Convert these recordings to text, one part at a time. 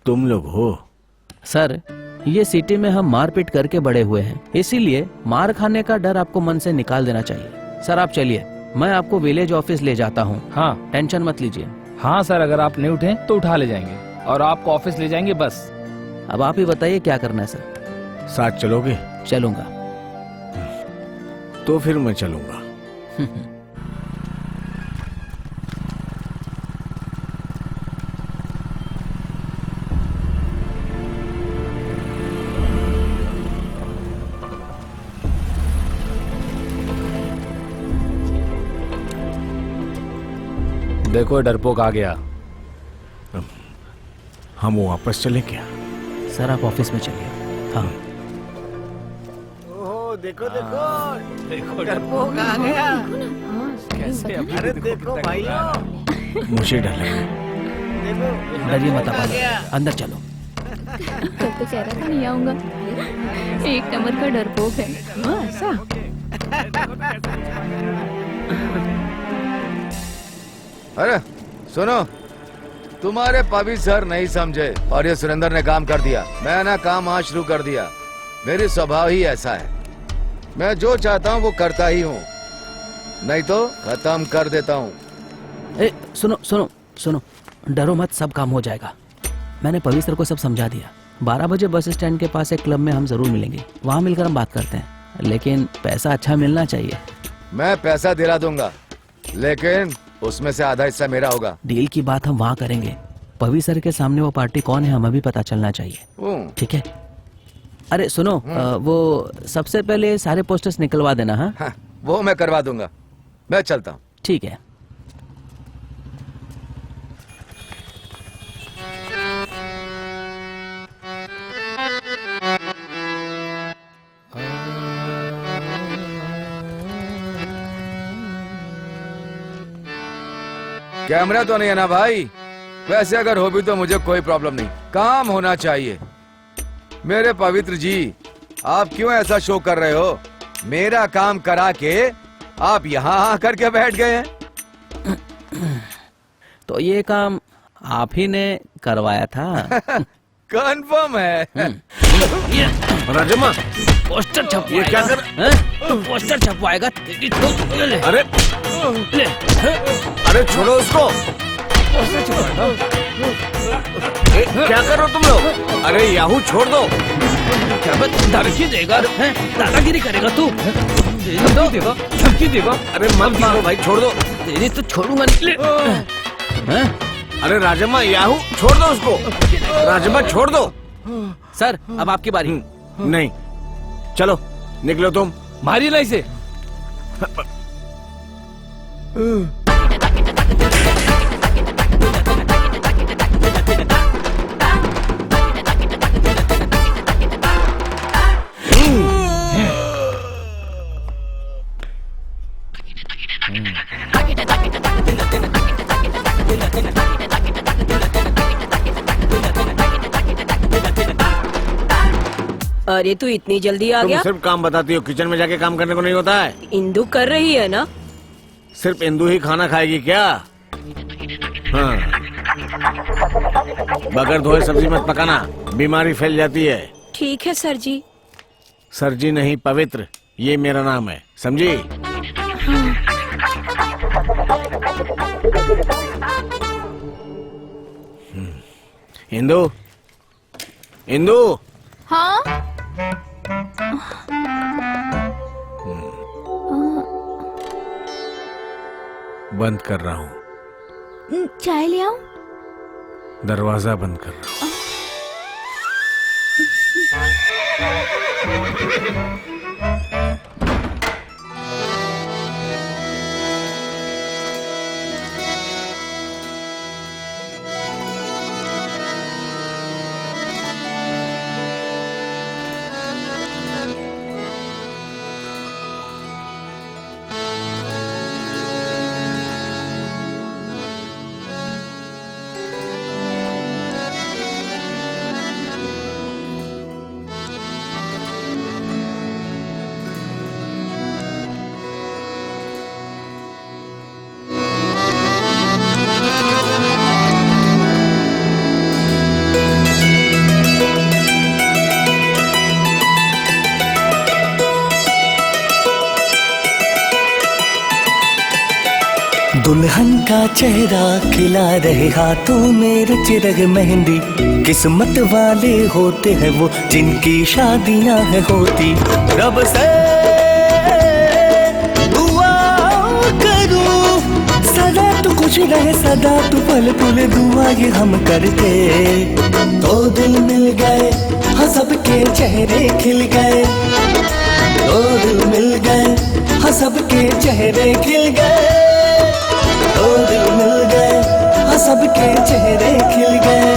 तुम लोग हो? सर, ये सिटी में हम मारपीट करके बड़े हुए हैं, इसीलिए मार खाने का डर आपको मन से निकाल देना चाहिए। सर आप चलिए, मैं आपको विलेज ऑफिस ले जाता हूँ। हाँ टेंशन मत लीजिए। हाँ सर, अगर आप नहीं उठे तो उठा ले जाएंगे और आपको ऑफिस ले जाएंगे बस। अब आप ही बताइए क्या करना है सर। साथ चलोगे? चलूंगा। तो फिर मैं चलूंगा। देखो डरपोक आ गया। हम वापस चलें क्या? सर आप ऑफिस में चलिए। हाँ ओह देखो देखो, देखो डरपोक आ गया। कैसे अरे देखो भाइयों, मुझे डर लगा। देखो डरिए मत आप, अंदर चलो। कल तो कह रहा था नहीं आऊंगा, एक नंबर का डरपोक है। हाँ ऐसा। अरे सुनो, तुम्हारे पवी सर नहीं समझे और ये सुरेंद्र ने काम कर दिया। मैंने काम आज शुरू कर दिया। मेरी स्वभाव ही ऐसा है, मैं जो चाहता हूँ वो करता ही हूँ, नहीं तो खत्म कर देता हूँ। ए सुनो सुनो सुनो, डरो मत, सब काम हो जाएगा। मैंने पवी सर को सब समझा दिया। 12 बजे बस स्टैंड के पास एक क्लब में हम जरूर मिलेंगे, वहाँ मिलकर हम बात करते हैं, लेकिन पैसा अच्छा मिलना चाहिए। मैं पैसा दिला दूंगा, लेकिन उसमें से आधा हिस्सा मेरा होगा। डील की बात हम वहाँ करेंगे। पवी सर के सामने वो पार्टी कौन है हमें भी पता चलना चाहिए, ठीक है? अरे सुनो, वो सबसे पहले सारे पोस्टर्स निकलवा देना। हाँ वो मैं करवा दूंगा। मैं चलता हूँ। ठीक है। कैमरा तो नहीं है ना भाई? वैसे अगर हो भी तो मुझे कोई प्रॉब्लम नहीं, काम होना चाहिए। मेरे पवित्र जी, आप क्यों ऐसा शो कर रहे हो? मेरा काम करा के आप यहाँ आकर के बैठ गए हैं। तो ये काम आप ही ने करवाया था? कंफर्म है। राजम्मा, पोस्टर छपवाएगा? ये क्या कर? तो पोस्टर छपवाएगा? ले। अरे ले। अरे छोड़ो उसको। क्या कर रहे हो तुम लोग? अरे याहू छोड़ दो। क्या धमकी देगा? दादागिरी करेगा तू? धमकी देगा? अरे मत मारो भाई, छोड़ दो। तेरी तो छोड़ूंगा नहीं। अरे राजम्मा, याहू छोड़ दो उसको। राजम्मा छोड़ दो। सर अब आपकी बारी। नहीं, चलो निकलो तुम। मारिए ना इसे। अरे तू इतनी जल्दी आ तुम गया? सिर्फ काम बताती हो, किचन में जाके काम करने को नहीं होता है। इंदु कर रही है ना? सिर्फ इंदु ही खाना खाएगी क्या? हाँ, बगैर धोए सब्जी मत पकाना, बीमारी फैल जाती है। ठीक है सर जी। सर जी नहीं, पवित्र, ये मेरा नाम है, समझी? इंदु, इंदु। हाँ बंद कर रहा हूँ। चाय ले आऊं? दरवाजा बंद कर रहा हूँ। दुल्हन का चेहरा खिला रहे हाथों में रच रहे मेहंदी, किस्मत वाले होते हैं वो जिनकी शादियां है होती। रब से दुआ करूं सदा तू खुश रहे, सदा तू पल पल दुआ ये हम करते। दो दिल मिल गए हाँ सबके चेहरे खिल गए, दो दिल मिल गए हाँ सबके चेहरे खिल गए, दो दिल मिल गए हाँ सबके चेहरे खिल गए,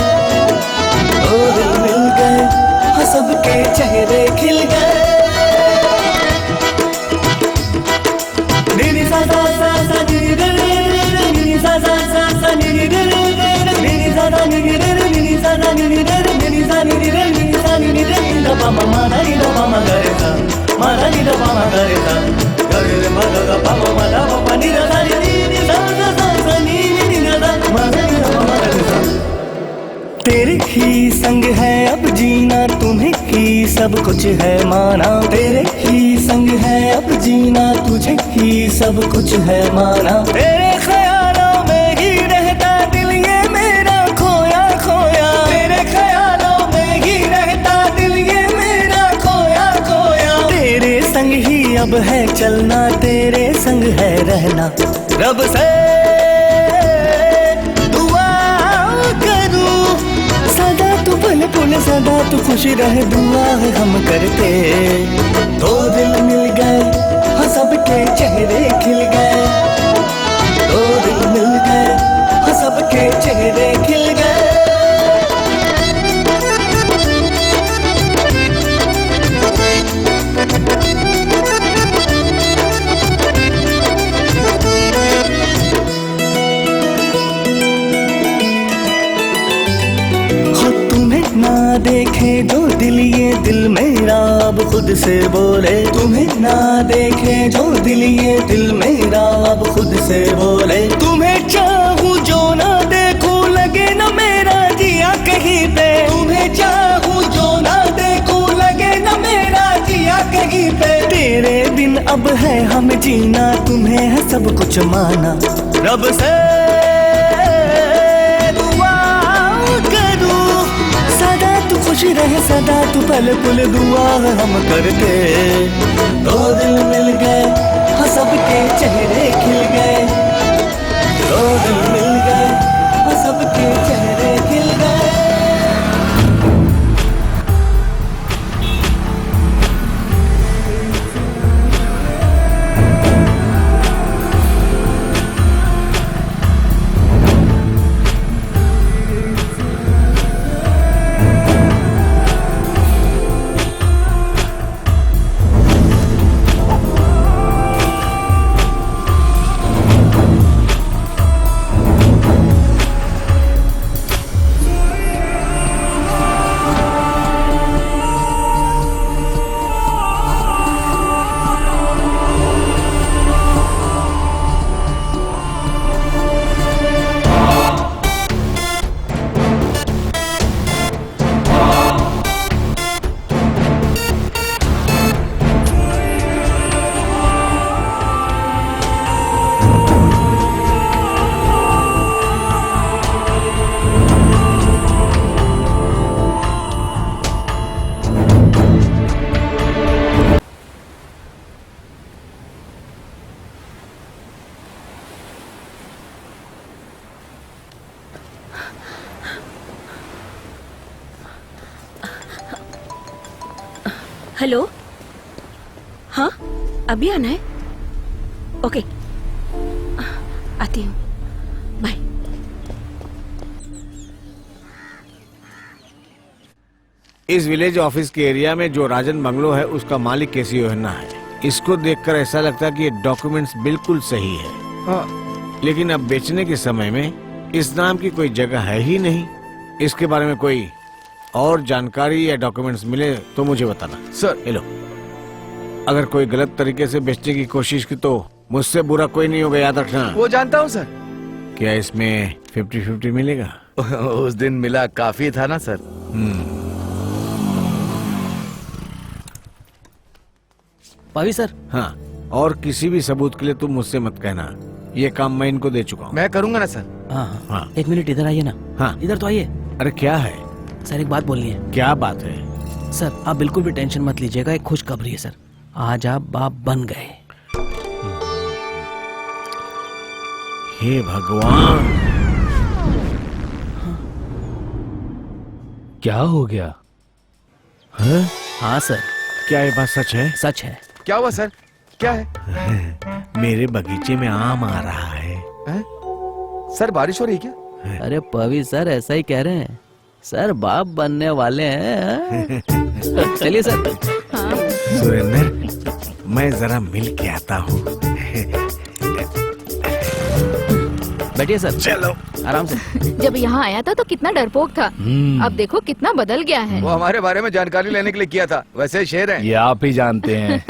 दो दिल मिल गए हाँ सबके चेहरे खिल गए। नीनी सा सा सा सा नीनी रे रे रे रे, नीनी सा सा सा सा नीनी रे रे रे रे, नीनी सा सा नीनी रे रे, नीनी सा सा नीनी रे रे, नीनी सा नीनी रे, नीनी सा नीनी रे, नी दा पा मा मा नी दा पा मा गा रे सा, मा दा नी दा पा मा गा रे सा, गा रे रे मा गा पा मा दा पा नी दा नी नी सा सा सा सा नी नी नी दा मा दा नी दा पा मा गा रे सा। तेरे ही संग है अब जीना, तुम्हें ही सब कुछ है माना, तेरे ही संग है अब जीना, तुझे ही सब कुछ है माना। तेरे ख्यालों में ही रहता दिल ये मेरा खोया खोया, तेरे ख्यालों में ही रहता दिल ये मेरा खोया खोया। तेरे संग ही अब है चलना, तेरे संग है रहना। रब से पल पल सदा तू खुश रहे दुआ है हम करते। दो दिल मिल गए हाँ सबके चेहरे खिल गए, दो दिल मिल गए हाँ सबके चेहरे खिल गए। ना देखे जो दिल ये दिल मेरा अब खुद से बोले, तुम्हें ना देखे जो दिल ये दिल मेरा अब खुद से बोले। तुम्हें चाहूँ जो ना देखूं लगे ना मेरा जिया कहीं पे, तुम्हें चाहूँ जो ना देखूं लगे ना मेरा जिया कहीं पे। तेरे बिन अब है हम जीना, तुम्हें है सब कुछ माना। रब से खुश रहे सदा तू पल पल दुआ हम करते। दो दिल मिल गए हाँ सबके चेहरे खिल गए, दो दिल मिल गए हाँ सबके चेहरे खिल गए। हेलो, हाँ अभी आना है? ओके आती हूँ, बाय। इस विलेज ऑफिस के एरिया में जो राजन बंगलो है उसका मालिक केसी योहन्ना है। इसको देखकर ऐसा लगता है कि ये डॉक्यूमेंट्स बिल्कुल सही है। हाँ। लेकिन अब बेचने के समय में इस नाम की कोई जगह है ही नहीं। इसके बारे में कोई और जानकारी या डॉक्यूमेंट्स मिले तो मुझे बताना। सर हेलो, अगर कोई गलत तरीके से बेचने की कोशिश की तो मुझसे बुरा कोई नहीं होगा, याद रखना। वो जानता हूँ सर। क्या इसमें 50-50 मिलेगा? उस दिन मिला काफी था ना सर। पवी सर। हाँ, और किसी भी सबूत के लिए तुम मुझसे मत कहना। ये काम मैं इनको दे चुका हूँ। मैं करूंगा ना सर। हाँ हाँ हाँ। एक मिनट इधर आइए ना। हाँ। इधर तो आइए। अरे क्या है? सर एक बात बोलनी है। क्या बात है? सर आप बिल्कुल भी टेंशन मत लीजिएगा, एक खुशखबरी है सर, आज आप बाप बन गए। हे भगवान, क्या हो गया? हाँ सर क्या ये बात सच है? सच है। क्या हुआ सर? क्या है? मेरे बगीचे में आम आ रहा है। हैं? सर बारिश हो रही है क्या? अरे पवी सर ऐसा ही कह रहे हैं, सर बाप बनने वाले हैं। चलिए सर। हाँ। सुरेंद्र, मैं जरा मिल के आता हूँ। बैठिए सर। चलो। आराम से। जब यहाँ आया था तो कितना डरपोक था, अब देखो कितना बदल गया है। वो हमारे बारे में जानकारी लेने के लिए किया था, वैसे ही शेर है। ये आप ही जानते हैं।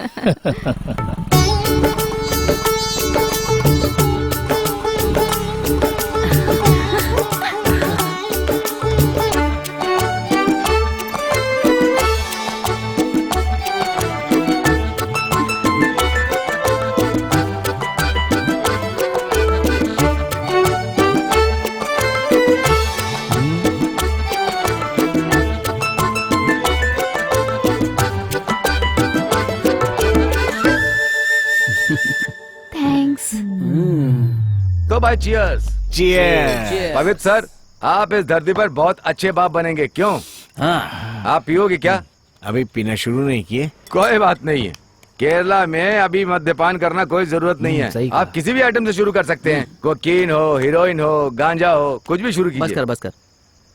थैंक्स। तो भाई चीयर्स। Cheers। पवित्र सर, आप इस धरती पर बहुत अच्छे बाप बनेंगे। क्यों? हाँ आप पियोगे क्या? अभी पीना शुरू नहीं किए? कोई बात नहीं है, केरला में अभी मद्यपान करना कोई जरूरत नहीं है। सही कहा। आप किसी भी आइटम से शुरू कर सकते हैं। कोकीन हो, हीरोइन हो, गांजा हो, कुछ भी शुरू बस कीजिए। कर।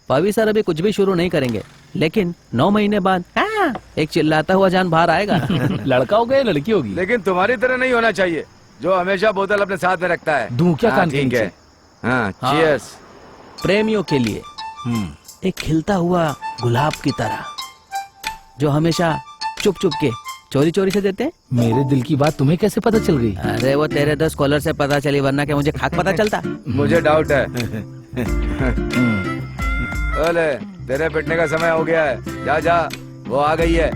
पवी सर अभी कुछ भी शुरू नहीं करेंगे, लेकिन 9 महीने बाद एक चिल्लाता हुआ जान बाहर आएगा। लड़का होगा या लड़की होगी? लेकिन तुम्हारी तरह नहीं होना चाहिए, जो हमेशा बोतल अपने साथ में रखता है। दूं क्या हाँ, कान ठीक के है। नीचे? हाँ, हाँ। cheers। प्रेमियों के लिए एक खिलता हुआ गुलाब की तरह, जो हमेशा चुप चुप के चोरी चोरी से देते हैं। मेरे दिल की बात तुम्हें कैसे पता चल गई? अरे वो तेरे 10 कॉलर से पता चली, वरना क्या मुझे खाक पता चलता। मुझे डाउट है। ओले, तेरे पिटने का समय हो गया है। जा जा, वो आ गई है।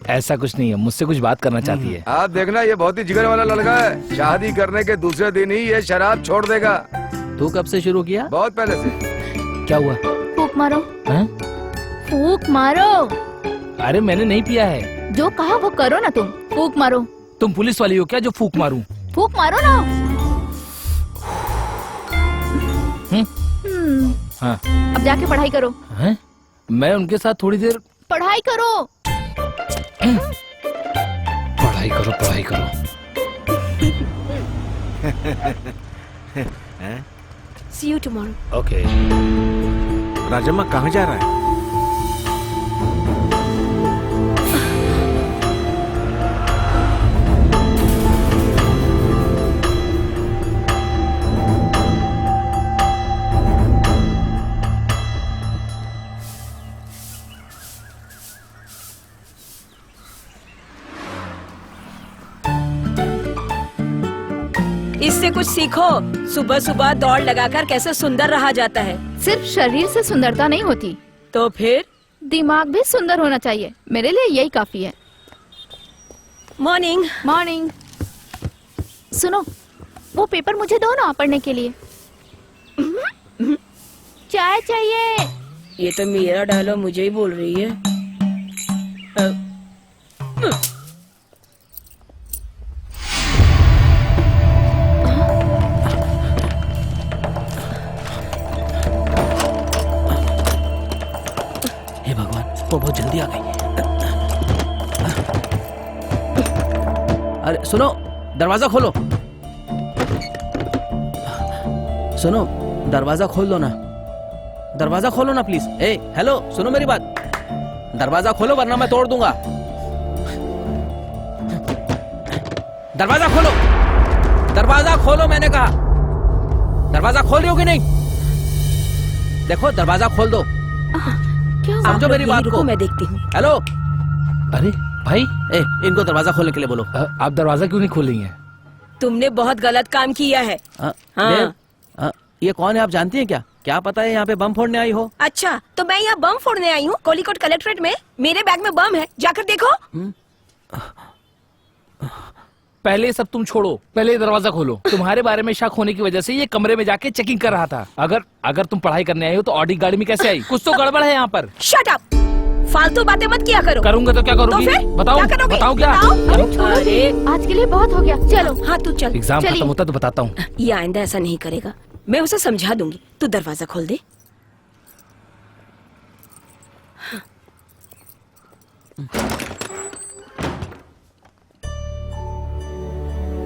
ऐसा कुछ नहीं है, मुझसे कुछ बात करना चाहती है। आप देखना, ये बहुत ही जिगर वाला लड़का है। शादी करने के दूसरे दिन ही ये शराब छोड़ देगा। तू कब से शुरू किया? बहुत पहले से। क्या हुआ? फूक मारो, हैं? फूक मारो। अरे मैंने नहीं पिया है। जो कहा वो करो ना तुम, फूक मारो। तुम पुलिस वाली हो क्या जो फूक मारूं? फूक मारो ना। हाँ। अब जाके पढ़ाई करो। हैं? मैं उनके साथ थोड़ी देर पढ़ाई करो। पढ़ाई करो। See you tomorrow. Okay. Rajamma कहाँ जा रहा है? इससे कुछ सीखो। सुबह सुबह दौड़ लगाकर कैसे सुंदर रहा जाता है। सिर्फ शरीर से सुंदरता नहीं होती, तो फिर दिमाग भी सुंदर होना चाहिए। मेरे लिए यही काफी है। मॉर्निंग। मॉर्निंग। सुनो, वो पेपर मुझे दो ना पढ़ने के लिए। चाय चाहिए। ये तो मेरा डायलॉग मुझे ही बोल रही है। हे भगवान, वो बहुत जल्दी आ गई। अरे सुनो, दरवाजा खोलो। सुनो, दरवाजा खोल दो ना। दरवाजा खोलो ना प्लीज। ए हेलो, सुनो मेरी बात। दरवाजा खोलो वरना मैं तोड़ दूंगा। दरवाजा खोलो। दरवाजा खोलो मैंने कहा। दरवाजा खोल रही हो कि नहीं? देखो दरवाजा खोल दो। क्या हुआ? समझो मेरी बात को। मैं देखती हूँ। हेलो, अरे भाई, ए इनको दरवाजा खोलने के लिए बोलो। आप दरवाजा क्यों नहीं खोलेंगे? तुमने बहुत गलत काम किया है। हाँ। हाँ। ये कौन है आप जानती हैं क्या? क्या पता है यहाँ पे बम फोड़ने आई हो? अच्छा, तो मैं यहाँ बम फोड़ने आई हूँ। कोलिकोट कलेक्ट्रेट में मेरे बैग में बम है, जाकर देखो। पहले सब तुम छोड़ो, पहले ये दरवाजा खोलो। तुम्हारे बारे में शक होने की वजह से ये कमरे में जाके चेकिंग कर रहा था। अगर तुम पढ़ाई करने आई हो तो ऑडी गाड़ी में कैसे आई? कुछ तो गड़बड़ है यहाँ पर। शट अप, फालतू बातें मत किया करो। करूंगा तो क्या करूंगी? तो फिर बताओ, क्या करोगे? बताओ क्या? अरे छोड़ो जी, आज के लिए बहुत हो गया, चलो। हाँ तू चल। एग्जाम चलिए। खत्म होता तो बताता हूँ। ये आइंदा ऐसा नहीं करेगा, मैं उसे समझा दूंगी। तू दरवाजा खोल दे।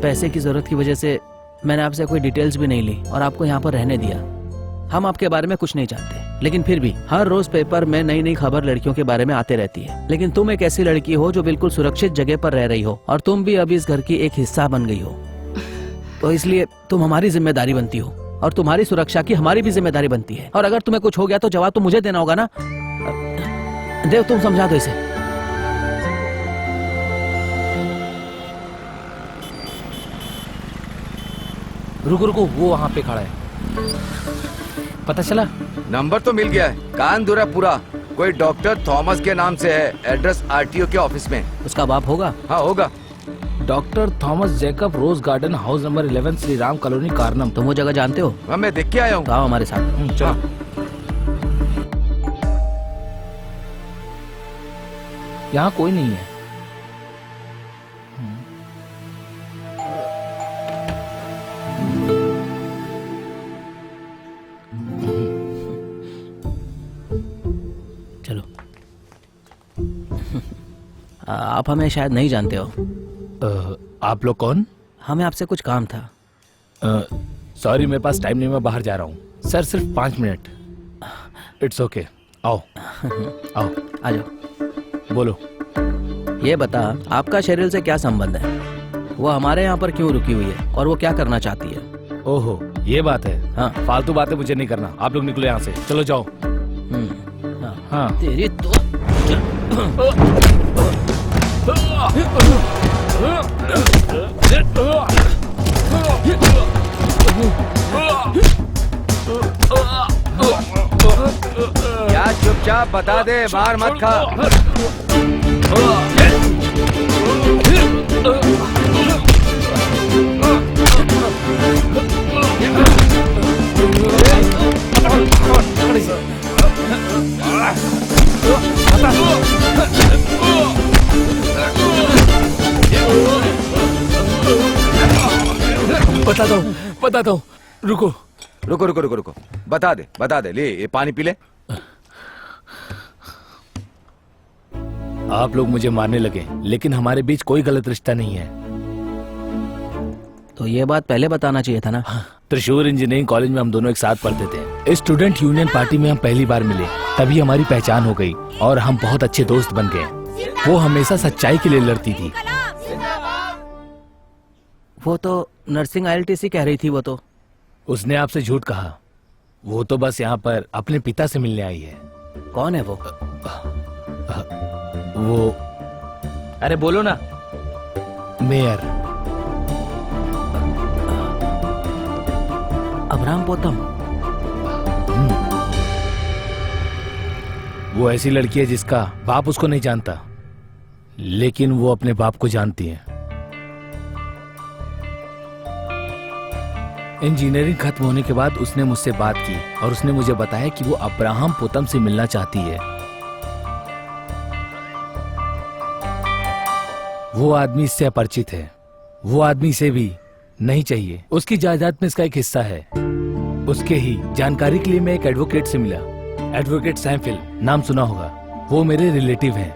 पैसे की जरूरत की वजह से मैंने आपसे कोई डिटेल्स भी नहीं ली और आपको यहाँ पर रहने दिया। हम आपके बारे में कुछ नहीं जानते, लेकिन फिर भी हर रोज पेपर में नई नई खबर लड़कियों के बारे में आते रहती है। लेकिन तुम एक ऐसी लड़की हो जो बिल्कुल सुरक्षित जगह पर रह रही हो और तुम भी अब इस घर की एक हिस्सा बन गई हो, तो इसलिए तुम हमारी जिम्मेदारी बनती हो और तुम्हारी सुरक्षा की हमारी भी जिम्मेदारी बनती है। और अगर तुम्हें कुछ हो गया तो जवाब तो मुझे देना होगा ना। देव, तुम समझा दो इसे। रुको रुको, वो वहाँ पे खड़ा है। पता चला? नंबर तो मिल गया है, कानपुरा पूरा। कोई डॉक्टर थॉमस के नाम से है, एड्रेस आरटीओ के ऑफिस में। उसका बाप होगा? हाँ होगा। Doctor Thomas Jacob, Rose Garden, house number 11, Shri Ram colony, Karnam. तुम वो जगह जानते हो? हाँ मैं देख के आया हूँ। तो आओ हमारे साथ। चलो। यहाँ कोई नहीं है। चलो। आप हमें शायद नहीं जानते हो। आप लोग कौन? हमें आपसे कुछ काम था। सॉरी, मेरे पास टाइम नहीं, मैं बाहर जा रहा हूँ। सर सिर्फ 5 मिनट। इट्स ओके, आओ आओ। आ जाओ। बोलो। ये बता, आपका शेरिल से क्या संबंध है? वो हमारे यहाँ पर क्यों रुकी हुई है और वो क्या करना चाहती है? ओहो, ये बात है। हाँ। फालतू बातें मुझे नहीं करना। आप लोग निकलो यहाँ से, चलो जाओ। हाँ। हाँ। तेरी तो क्या चुपचाप बता दे, मार मत खा। बता दो। रुको रुको रुको रुको रुको, बता दे। ले ये पानी पी ले। आप लोग मुझे मारने लगे, लेकिन हमारे बीच कोई गलत रिश्ता नहीं है। तो ये बात पहले बताना चाहिए था ना। त्रिशूर इंजीनियरिंग कॉलेज में हम दोनों एक साथ पढ़ते थे। स्टूडेंट यूनियन पार्टी में हम पहली बार मिले, तभी हमारी पहचान हो गई और हम बहुत अच्छे दोस्त बन गए। वो हमेशा सच्चाई के लिए लड़ती थी। वो तो नर्सिंग ILTC कह रही थी। वो तो उसने आपसे झूठ कहा। वो तो बस यहाँ पर अपने पिता से मिलने आई है। कौन है वो? वो, अरे बोलो ना। मेयर। अब्राहम पोतम। वो ऐसी लड़की है जिसका बाप उसको नहीं जानता, लेकिन वो अपने बाप को जानती है। इंजीनियरिंग खत्म होने के बाद उसने मुझसे बात की और उसने मुझे बताया कि वो अब्राहम पोतम से मिलना चाहती है। वो आदमी इससे अपरिचित है। वो आदमी से भी नहीं चाहिए। उसकी जायदाद में इसका एक हिस्सा है। उसके ही जानकारी के लिए मैं एक एडवोकेट से मिला। एडवोकेट सैमफिल, नाम सुना होगा। वो मेरे रिलेटिव हैं।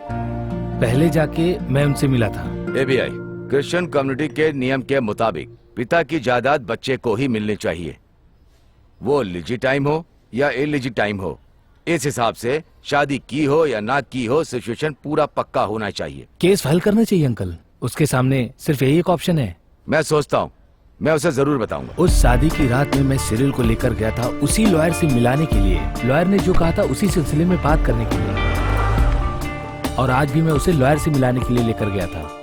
पहले जाके मैं उनसे मिला था। ABI क्रिश्चियन कम्युनिटी के नियम के मुताबिक पिता की जायदाद बच्चे को ही मिलनी चाहिए, वो लिजिटाइम हो या इलिजिटाइम हो। इस हिसाब से शादी की हो या ना की हो, सिचुएशन पूरा पक्का होना चाहिए। केस फाइल करना चाहिए अंकल। उसके सामने सिर्फ यही एक ऑप्शन है। मैं सोचता हूँ मैं उसे जरूर बताऊंगा। उस शादी की रात में मैं सिरिल को लेकर गया था उसी लॉयर से मिलाने के लिए। लॉयर ने जो कहा था उसी सिलसिले में बात करने के लिए, और आज भी मैं उसे लॉयर से मिलाने के लिए लेकर गया था।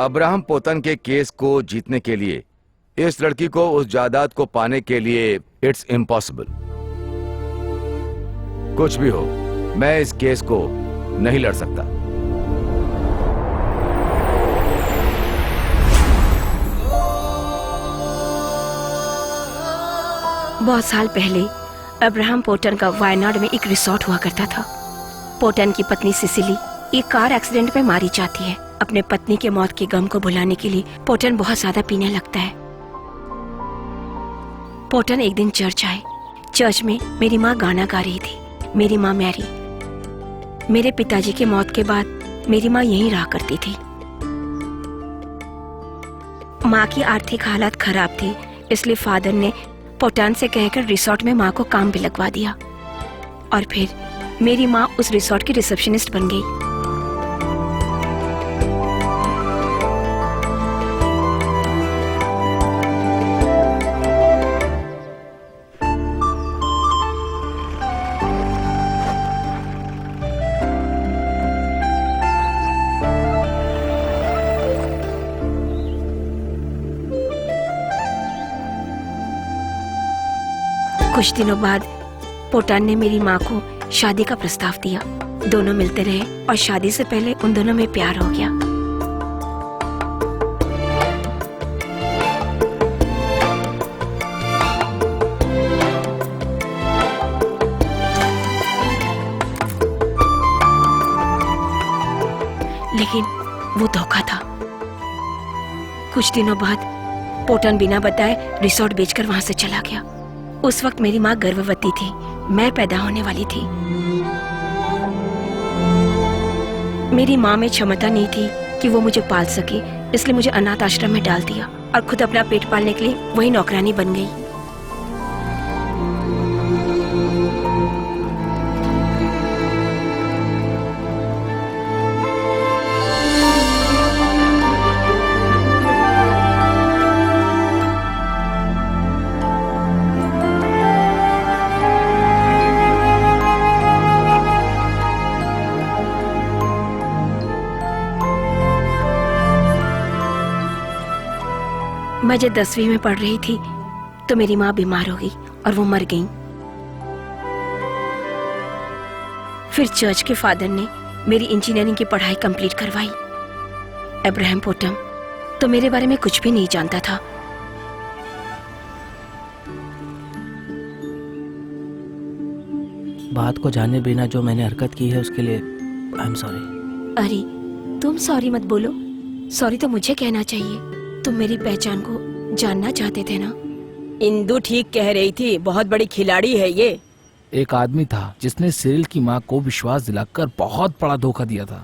अब्राहम पोतन के केस को जीतने के लिए, इस लड़की को उस जायदाद को पाने के लिए इट्स इम्पॉसिबल। कुछ भी हो, मैं इस केस को नहीं लड़ सकता। बहुत साल पहले अब्राहम पोटन का वायनाड में एक रिसोर्ट हुआ करता था। पोटन की पत्नी सिसिली एक कार एक्सीडेंट में मारी जाती है। अपने पत्नी के मौत के गम को भुलाने के लिए पोटन बहुत ज्यादा पीने लगता है। पोटन एक दिन चर्च आए। चर्च में मेरी माँ गाना गा रही थी। मेरी माँ मैरी। मेरे पिताजी के मौत के बाद मेरी माँ यहीं रहा करती थी। माँ की आर्थिक हालत खराब थी, इसलिए फादर ने पोटन से कहकर रिसोर्ट में माँ को काम भी लगवा दिया और फिर मेरी माँ उस रिसोर्ट की रिसेप्शनिस्ट बन गई। कुछ दिनों बाद पोटन ने मेरी माँ को शादी का प्रस्ताव दिया। दोनों मिलते रहे और शादी से पहले उन दोनों में प्यार हो गया। लेकिन वो धोखा था। कुछ दिनों बाद पोटन बिना बताए रिसोर्ट बेचकर वहां से चला गया। उस वक्त मेरी माँ गर्भवती थी। मैं पैदा होने वाली थी। मेरी माँ में क्षमता नहीं थी कि वो मुझे पाल सके, इसलिए मुझे अनाथ आश्रम में डाल दिया और खुद अपना पेट पालने के लिए वही नौकरानी बन गई। मैं जब 10वीं में पढ़ रही थी तो मेरी माँ बीमार हो गई और वो मर गई। फिर चर्च के फादर ने मेरी इंजीनियरिंग की पढ़ाई कंप्लीट करवाई। अब्राहम पोटन तो मेरे बारे में कुछ भी नहीं जानता था। बात को जाने बिना जो मैंने हरकत की है उसके लिए आई एम सॉरी। अरे तुम सॉरी मत बोलो। सॉरी तो मुझे कहना चाहिए। तुम मेरी पहचान को जानना चाहते थे ना। इंदु ठीक कह रही थी, बहुत बड़ी खिलाड़ी है ये। एक आदमी था जिसने सिरिल की माँ को विश्वास दिलाकर बहुत बड़ा धोखा दिया था।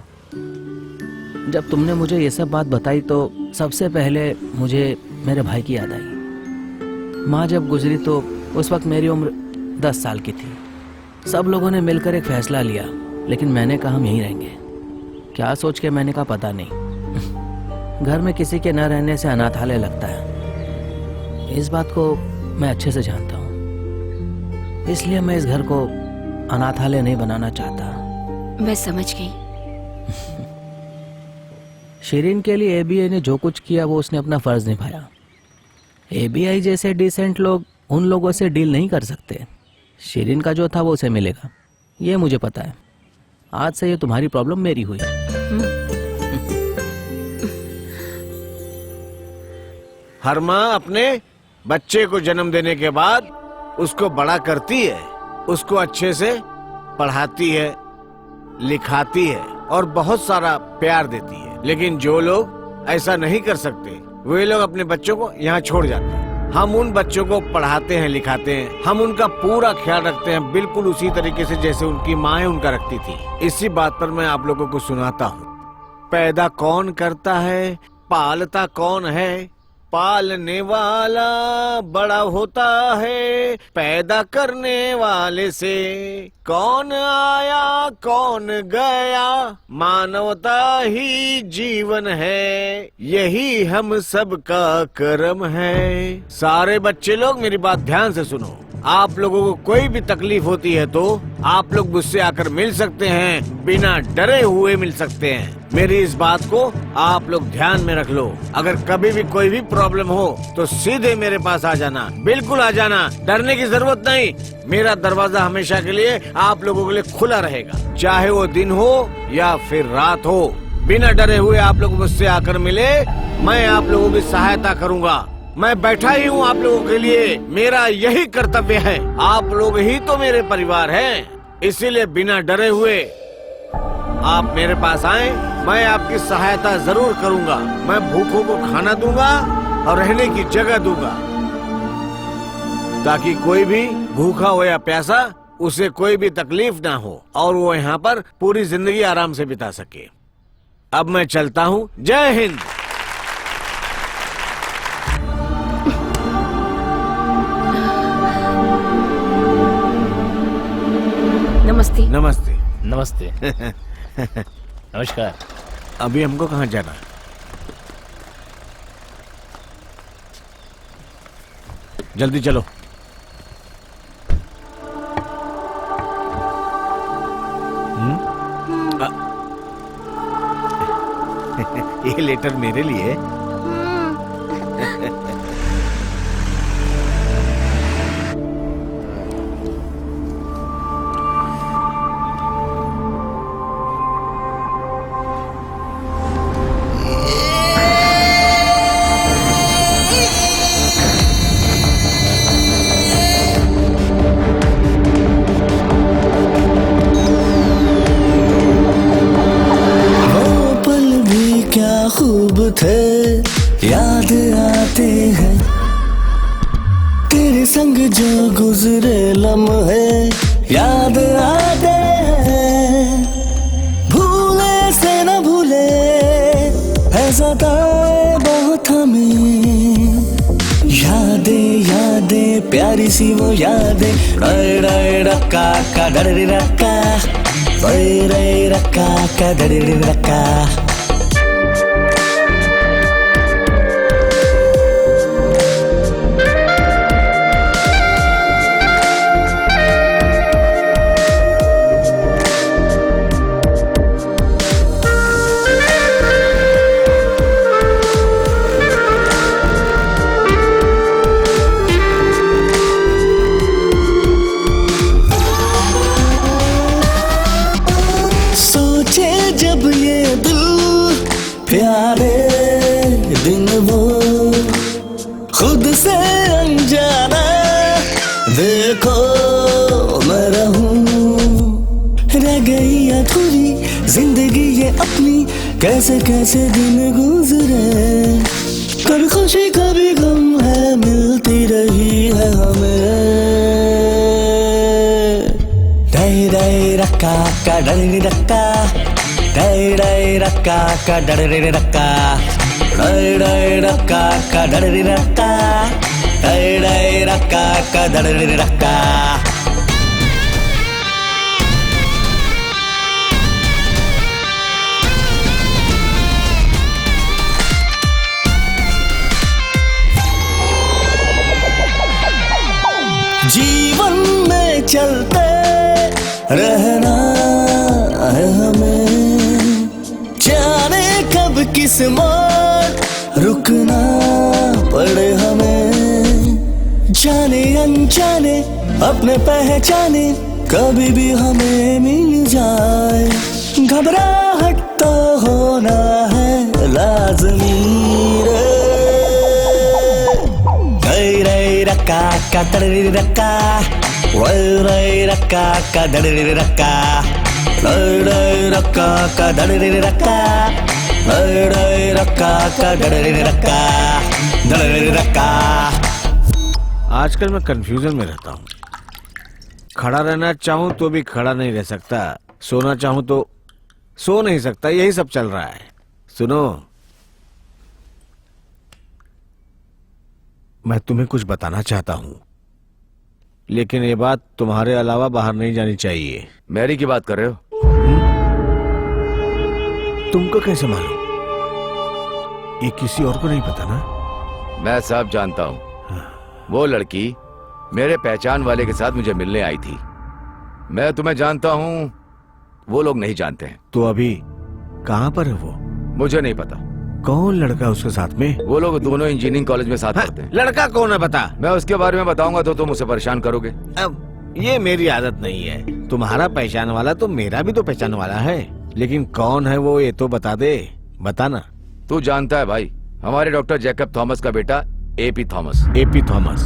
जब तुमने मुझे ये सब बात बताई तो सबसे पहले मुझे मेरे भाई की याद आई। माँ जब गुजरी तो उस वक्त मेरी उम्र 10 साल की थी। सब लोगों ने मिलकर एक फैसला लिया, लेकिन मैंने कहा हम यहीं रहेंगे। क्या सोच के मैंने कहा पता नहीं। घर में किसी के न रहने से अनाथालय लगता है। इस बात को मैं अच्छे से जानता हूँ, इसलिए मैं इस घर को अनाथालय नहीं बनाना चाहता। मैं समझ गई। शिरीन के लिए एबीआई ने जो कुछ किया वो उसने अपना फर्ज निभाया। एबीआई जैसे डिसेंट लोग उन लोगों से डील नहीं कर सकते। शिरीन का जो था वो उसे मिलेगा, ये मुझे पता है। आज से ये तुम्हारी प्रॉब्लम मेरी हुई। हर माँ अपने बच्चे को जन्म देने के बाद उसको बड़ा करती है, उसको अच्छे से पढ़ाती है, लिखाती है और बहुत सारा प्यार देती है। लेकिन जो लोग ऐसा नहीं कर सकते वे लोग अपने बच्चों को यहाँ छोड़ जाते हैं। हम उन बच्चों को पढ़ाते हैं, लिखाते हैं, हम उनका पूरा ख्याल रखते हैं, बिल्कुल उसी तरीके से जैसे उनकी माँ उनका रखती थी। इसी बात पर मैं आप लोगों को सुनाता हूँ। पैदा कौन करता है, पालता कौन है? पालने वाला बड़ा होता है, पैदा करने वाले से कौन आया कौन गया, मानवता ही जीवन है, यही हम सबका कर्म है। सारे बच्चे लोग मेरी बात ध्यान से सुनो। आप लोगों को कोई भी तकलीफ होती है तो आप लोग मुझसे आकर मिल सकते हैं, बिना डरे हुए मिल सकते हैं। मेरी इस बात को आप लोग ध्यान में रख लो। अगर कभी भी कोई भी प्रॉब्लम हो तो सीधे मेरे पास आ जाना, बिल्कुल आ जाना, डरने की जरूरत नहीं। मेरा दरवाजा हमेशा के लिए आप लोगों के लिए खुला रहेगा, चाहे वो दिन हो या फिर रात हो। बिना डरे हुए आप लोग मुझसे आकर मिले, मैं आप लोगों की सहायता करूंगा। मैं बैठा ही हूँ आप लोगों के लिए। मेरा यही कर्तव्य है। आप लोग ही तो मेरे परिवार हैं, इसीलिए बिना डरे हुए आप मेरे पास आए। मैं आपकी सहायता जरूर करूंगा। मैं भूखों को खाना दूंगा और रहने की जगह दूंगा, ताकि कोई भी भूखा हो या प्यासा उसे कोई भी तकलीफ ना हो और वो यहाँ पर पूरी जिंदगी आराम से बिता सके। अब मैं चलता हूँ। जय हिंद। नमस्ते। नमस्ते। नमस्ते। नमस्कार। अभी हमको कहाँ जाना है? जल्दी चलो। ये लेटर मेरे लिए। खूब थे, याद आते हैं तेरे संग जो गुजरे लम्हे, याद आते हैं। भूले से न भूले है सताए बहुत हमें, यादें यादें प्यारी सी वो यादें। रे रक्का का डर रक्का, रे रक्का का डर रक्का। जब ये दिल प्यारे दिन वो खुद से अनजाना, देखो मैं रहूं। रह गई अधूरी जिंदगी ये अपनी, कैसे कैसे दिन गुजरे। कभी खुशी कभी गम है, मिलती रही है हमें। डाय रक्का का डर रक्का, डाय रक्का का डर रक्का, डाय रक्का का डर रक्का, डाय रक्का का डर रक्का। जीवन में चलते रहना है हमें, जाने कब किस मोड़ रुकना पड़े हमें। जाने अनजाने अपने पहचाने कभी भी हमें मिल जाए, घबराहट तो होना है लाजमी रे। रक्का का डर रक्का, रे रक्का का डर रक्का, रे रक्का का डर रक्का, रे रक्का का डर रक्का, डर रक्का। आजकल मैं कंफ्यूजन में रहता हूँ। खड़ा रहना चाहूँ तो भी खड़ा नहीं रह सकता, सोना चाहूँ तो सो नहीं सकता। यही सब चल रहा है। सुनो, मैं तुम्हें कुछ बताना चाहता हूँ, लेकिन ये बात तुम्हारे अलावा बाहर नहीं जानी चाहिए। मैरी की बात कर रहे हो? तुमको कैसे मालूम? ये किसी और को नहीं पता ना? मैं सब जानता हूँ। वो लड़की मेरे पहचान वाले के साथ मुझे मिलने आई थी। मैं तुम्हें जानता हूँ, वो लोग नहीं जानते हैं। तो अभी कहाँ पर है वो? मुझे नहीं पता। कौन लड़का उसके साथ में? वो लोग दोनों इंजीनियरिंग कॉलेज में साथ पढ़ते हैं। लड़का कौन है बता? मैं उसके बारे में बताऊंगा तो तुम उसे परेशान करोगे। अब ये मेरी आदत नहीं है। तुम्हारा पहचान वाला तो मेरा भी तो पहचान वाला है, लेकिन कौन है वो ये तो बता दे। बताना। तू जानता है भाई, हमारे डॉक्टर जैकब थॉमस का बेटा एपी थॉमस। AP Thomas.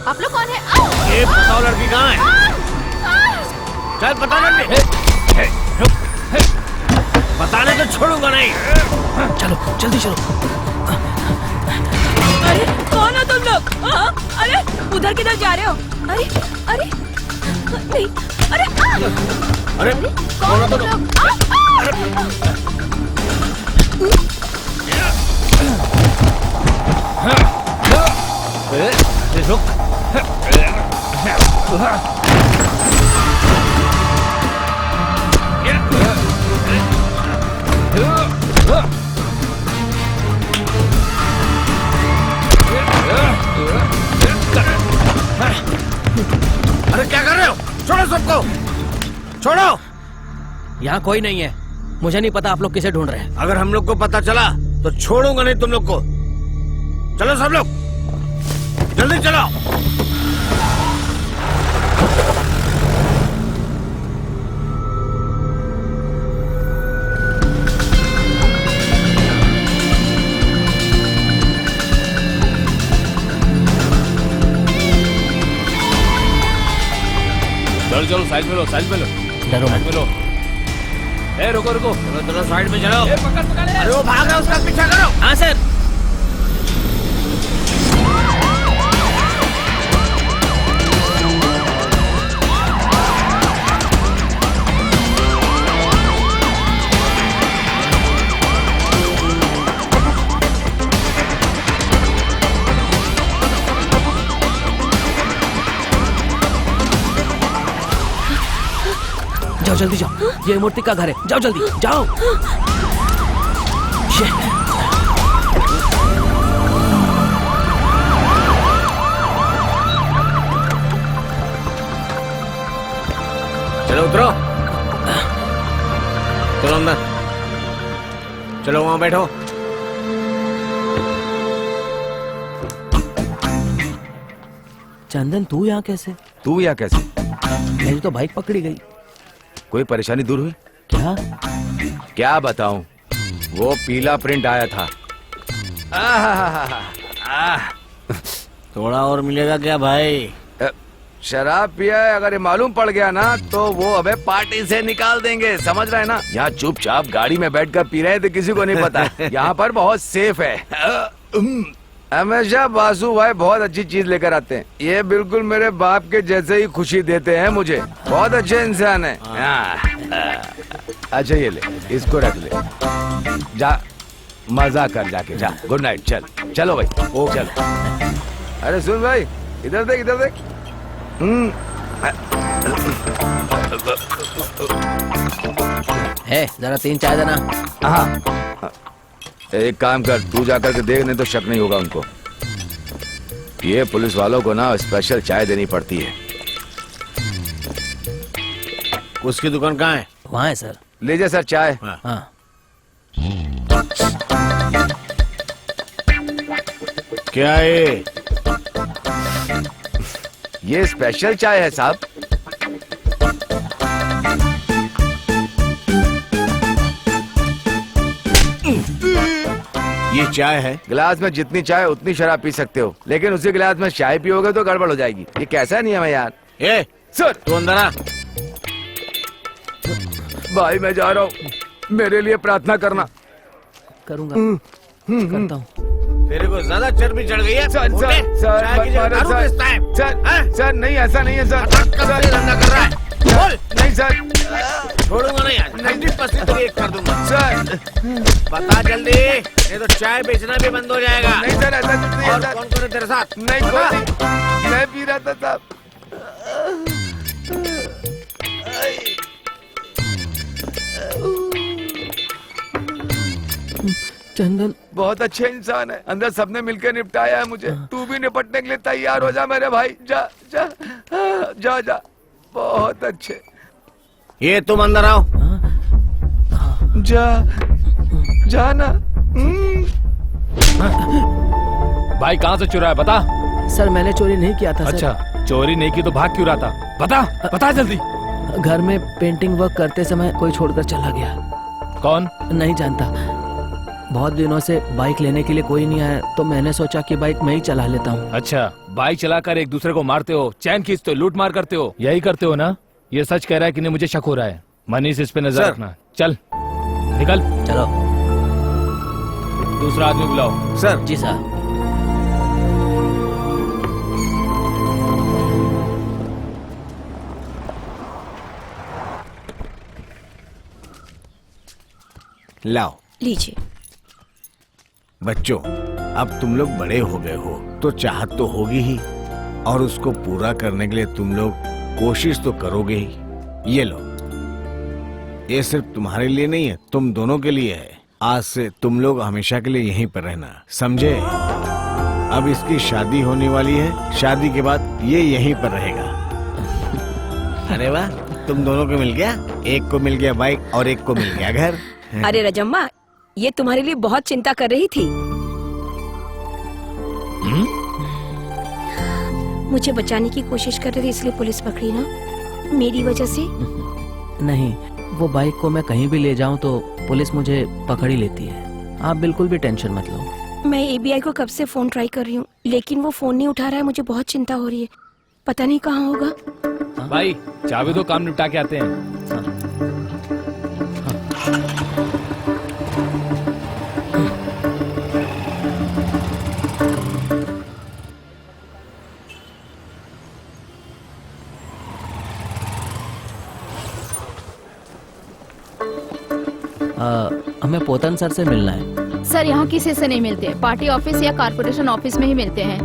आप लोग कौन है? आओ! ये बताओ लड़की कहाँ है? चल पता नहीं। बताने तो छोड़ूंगा नहीं। चलो जल्दी चलो। अरे कौन हो तुम लोग? हाँ? अरे उधर किधर जा रहे हो? अरे अरे नहीं, अरे अरे कौन हो तुम लोग? रुक। अरे क्या कर रहे हो? छोड़ो सबको, छोड़ो। यहाँ कोई नहीं है। मुझे नहीं पता आप लोग किसे ढूंढ रहे हैं। अगर हम लोग को पता चला तो छोड़ूंगा नहीं तुम लोग को। चलो सब लोग जल्दी चलो। चलो चलो साइड में लो, साइड में लो, डरो साइड मत। में लो। ए रुको रुको, चलो चलो साइड में चलो। पकड़ पकड़ ले। अरे वो भाग रहा है, उसका पीछा करो। हाँ सर। जाओ जल्दी जाओ, ये मूर्ति का घर है। जाओ जल्दी जाओ। चलो उतरो, चलो अंदर, चलो वहां बैठो। चंदन तू यहाँ कैसे? तू या कैसे? मेरी तो बाइक पकड़ी गई। कोई परेशानी दूर हुई? क्या? क्या बताऊं, वो पीला प्रिंट आया था। थोड़ा और मिलेगा क्या भाई? शराब पिया है, अगर ये मालूम पड़ गया ना तो वो अबे पार्टी से निकाल देंगे, समझ रहे हैं ना। यहाँ चुपचाप गाड़ी में बैठकर पी रहे हैं तो किसी को नहीं पता। यहाँ पर बहुत सेफ है। हमेशा बासु भाई बहुत अच्छी चीज लेकर आते हैं। ये बिल्कुल मेरे बाप के जैसे ही खुशी देते हैं मुझे। बहुत अच्छे इंसान है। अच्छा ये ले, इसको रख ले, जा मजा कर जाके जा। Good night. चल चलो भाई, ओ चल। अरे सुन भाई, इधर देख, इधर देख। है जरा 3 चाय देना। हाँ, एक काम कर, तू जाकर के देख, नहीं तो शक नहीं होगा उनको। ये पुलिस वालों को ना स्पेशल चाय देनी पड़ती है। उसकी दुकान कहाँ है? वहाँ है सर। ले जा सर चाय। हाँ। क्या है ये स्पेशल चाय है साहब। ये चाय है? गिलास में जितनी चाय उतनी शराब पी सकते हो, लेकिन उसी गिलास में चाय पियोगे तो गड़बड़ हो जाएगी। ये कैसा नियम है यार? ए सर तू अंदर आ। भाई मैं जा रहा हूँ, मेरे लिए प्रार्थना करना। करूँगा, करता हूँ। तेरे को ज्यादा चर्बी चढ़ गई है। सर उठे, चाय की जगह दारू बेचता है। सर सर नहीं, ऐसा नहीं है सर। कब से धंधा कर रहा है? बोल। नहीं सर, छोड़ूंगा नहीं आज। 90% तो एक कर दूंगा। सर बता जल्दी, नहीं तो चाय बेचना भी बंद हो जाएगा। नहीं सर, ऐसा कुछ नहीं है और सर। कौन कौन है तेरे साथ? नहीं कोई नहीं, मैं पी रहा था साहब। चंदन बहुत अच्छे इंसान है, अंदर सबने मिलकर निपटाया है मुझे। तू भी निपटने के लिए तैयार हो जा मेरे भाई। जा जा जा जा, बहुत अच्छे। ये तुम अंदर आओ। जा जाना। भाई कहाँ से चुराया बता। सर मैंने चोरी नहीं किया था सर। अच्छा, चोरी नहीं की तो भाग क्यों रहा था? बता जल्दी। घर में पेंटिंग वर्क करते समय कोई छोड़कर चला गया। कौन? नहीं जानता। बहुत दिनों से बाइक लेने के लिए कोई नहीं आया तो मैंने सोचा कि बाइक मैं ही चला लेता हूँ। अच्छा, बाइक चलाकर एक दूसरे को मारते हो, चैन खींचते हो, लूट मार करते हो, यही करते हो ना? ये सच कह रहा है कि नहीं? मुझे शक हो रहा है। मनीष, इस पे नजर रखना। चल निकल। चलो। दूसरा आदमी बुलाओ। सर। जी साहब। लाओ। लीजिए। बच्चों, अब तुम लोग बड़े हो गए हो तो चाहत तो होगी ही, और उसको पूरा करने के लिए तुम लोग कोशिश तो करोगे ही। ये लो, ये सिर्फ तुम्हारे लिए नहीं है, तुम दोनों के लिए है। आज से तुम लोग हमेशा के लिए यहीं पर रहना, समझे? अब इसकी शादी होने वाली है, शादी के बाद ये यहीं पर रहेगा। अरे वाह, तुम दोनों को मिल गया, एक को मिल गया बाइक और एक को मिल गया घर। अरे रजम्मा, ये तुम्हारे लिए बहुत चिंता कर रही थी। मुझे बचाने की कोशिश कर रही थी, इसलिए पुलिस पकड़ी ना, मेरी वजह से। नहीं, वो बाइक को मैं कहीं भी ले जाऊं तो पुलिस मुझे पकड़ ही लेती है। आप बिल्कुल भी टेंशन मत लो। मैं एबीआई को कब से फोन ट्राई कर रही हूँ, लेकिन वो फोन नहीं उठा रहा है। मुझे बहुत चिंता हो रही है, पता नहीं कहाँ होगा। भाई चाबी दो, काम निपटा के आते हैं। हमें पोतन सर से मिलना है। सर यहाँ किसी से नहीं मिलते, पार्टी ऑफिस या कारपोरेशन ऑफिस में ही मिलते हैं।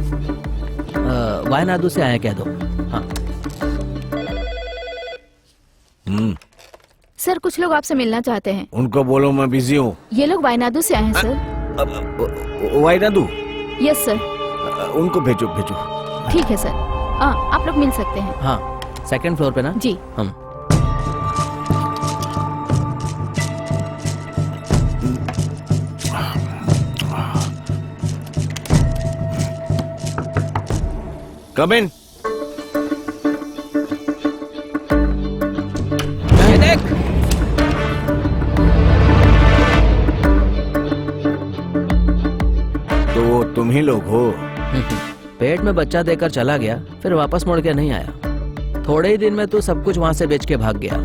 वायनाडू से आए कह दो। हाँ। सर कुछ लोग आपसे मिलना चाहते हैं। उनको बोलो मैं बिजी हूँ। ये लोग वायनाडू से आए हैं सर। वायनाडू? Yes sir. उनको भेजो भेजो। ठीक है सर, आप लोग मिल सकते हैं। हाँ, सेकंड फ्लोर पे ना? जी। हम कम इन। ये देख। तो वो तुम ही लोग हो? पेट में बच्चा देकर चला गया, फिर वापस मुड़ के नहीं आया। थोड़े ही दिन में तू सब कुछ वहाँ से बेच के भाग गया।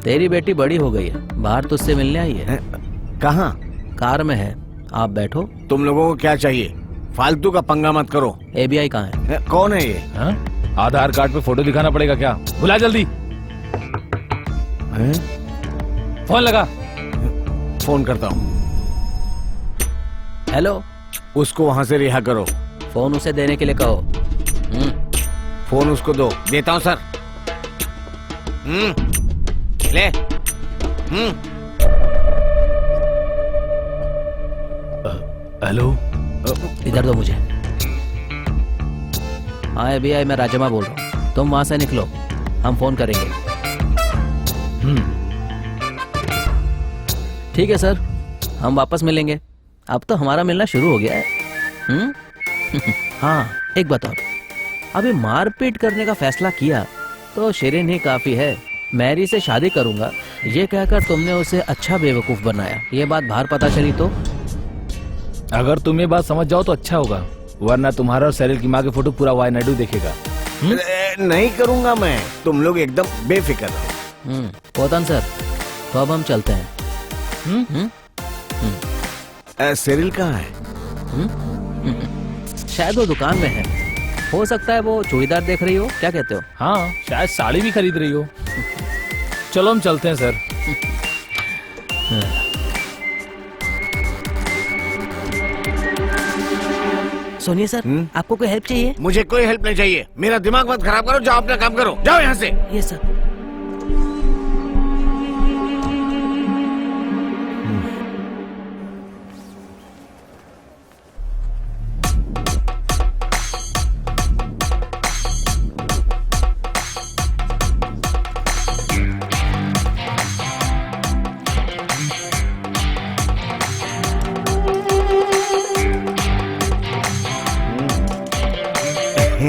तेरी बेटी बड़ी हो गई है, बाहर तुझसे मिलने आई है। कहाँ? कार में है, आप बैठो। तुम लोगों को क्या चाहिए? फालतू का पंगा मत करो। एबीआई कहाँ है? कौन है ये? हाँ? आधार कार्ड पे फोटो दिखाना पड़ेगा क्या? बुला जल्दी। फोन लगा। फोन करता हूँ। हेलो। उसको वहाँ से रिहा करो। फोन उसे देने के लिए कहो। फोन उसको दो। देता हूँ सर। ले। हेलो। इधर दो मुझे। हाँ एबीआई, मैं राजमा बोल रहा हूँ। तुम वहां से निकलो, हम फोन करेंगे। ठीक है सर, हम वापस मिलेंगे। अब तो हमारा मिलना शुरू हो गया है। हाँ, एक बात और, अभी मारपीट करने का फैसला किया तो शिरीन ही काफी है। मैरी से शादी करूंगा ये कहकर तुमने उसे अच्छा बेवकूफ बनाया। ये बात बाहर पता चली तो? अगर तुम ये बात समझ जाओ तो अच्छा होगा, वरना तुम्हारा और सैलिल की माँ की फोटो पूरा वायनाडू देखेगा। नहीं करूंगा मैं, तुम लोग एकदम बेफिक्र रहो। पोतन सर, तो अब हम चलते हैं। सेरिल कहाँ है? शायद वो दुकान में है। हो सकता है वो चूड़ीदार देख रही हो, क्या कहते हो? हाँ, शायद साड़ी भी खरीद रही हो। चलो हम चलते हैं सर। सुनिए सर, आपको कोई हेल्प चाहिए? मुझे कोई हेल्प नहीं चाहिए। मेरा दिमाग मत खराब करो, जाओ अपना काम करो, जाओ यहाँ से। ये सर।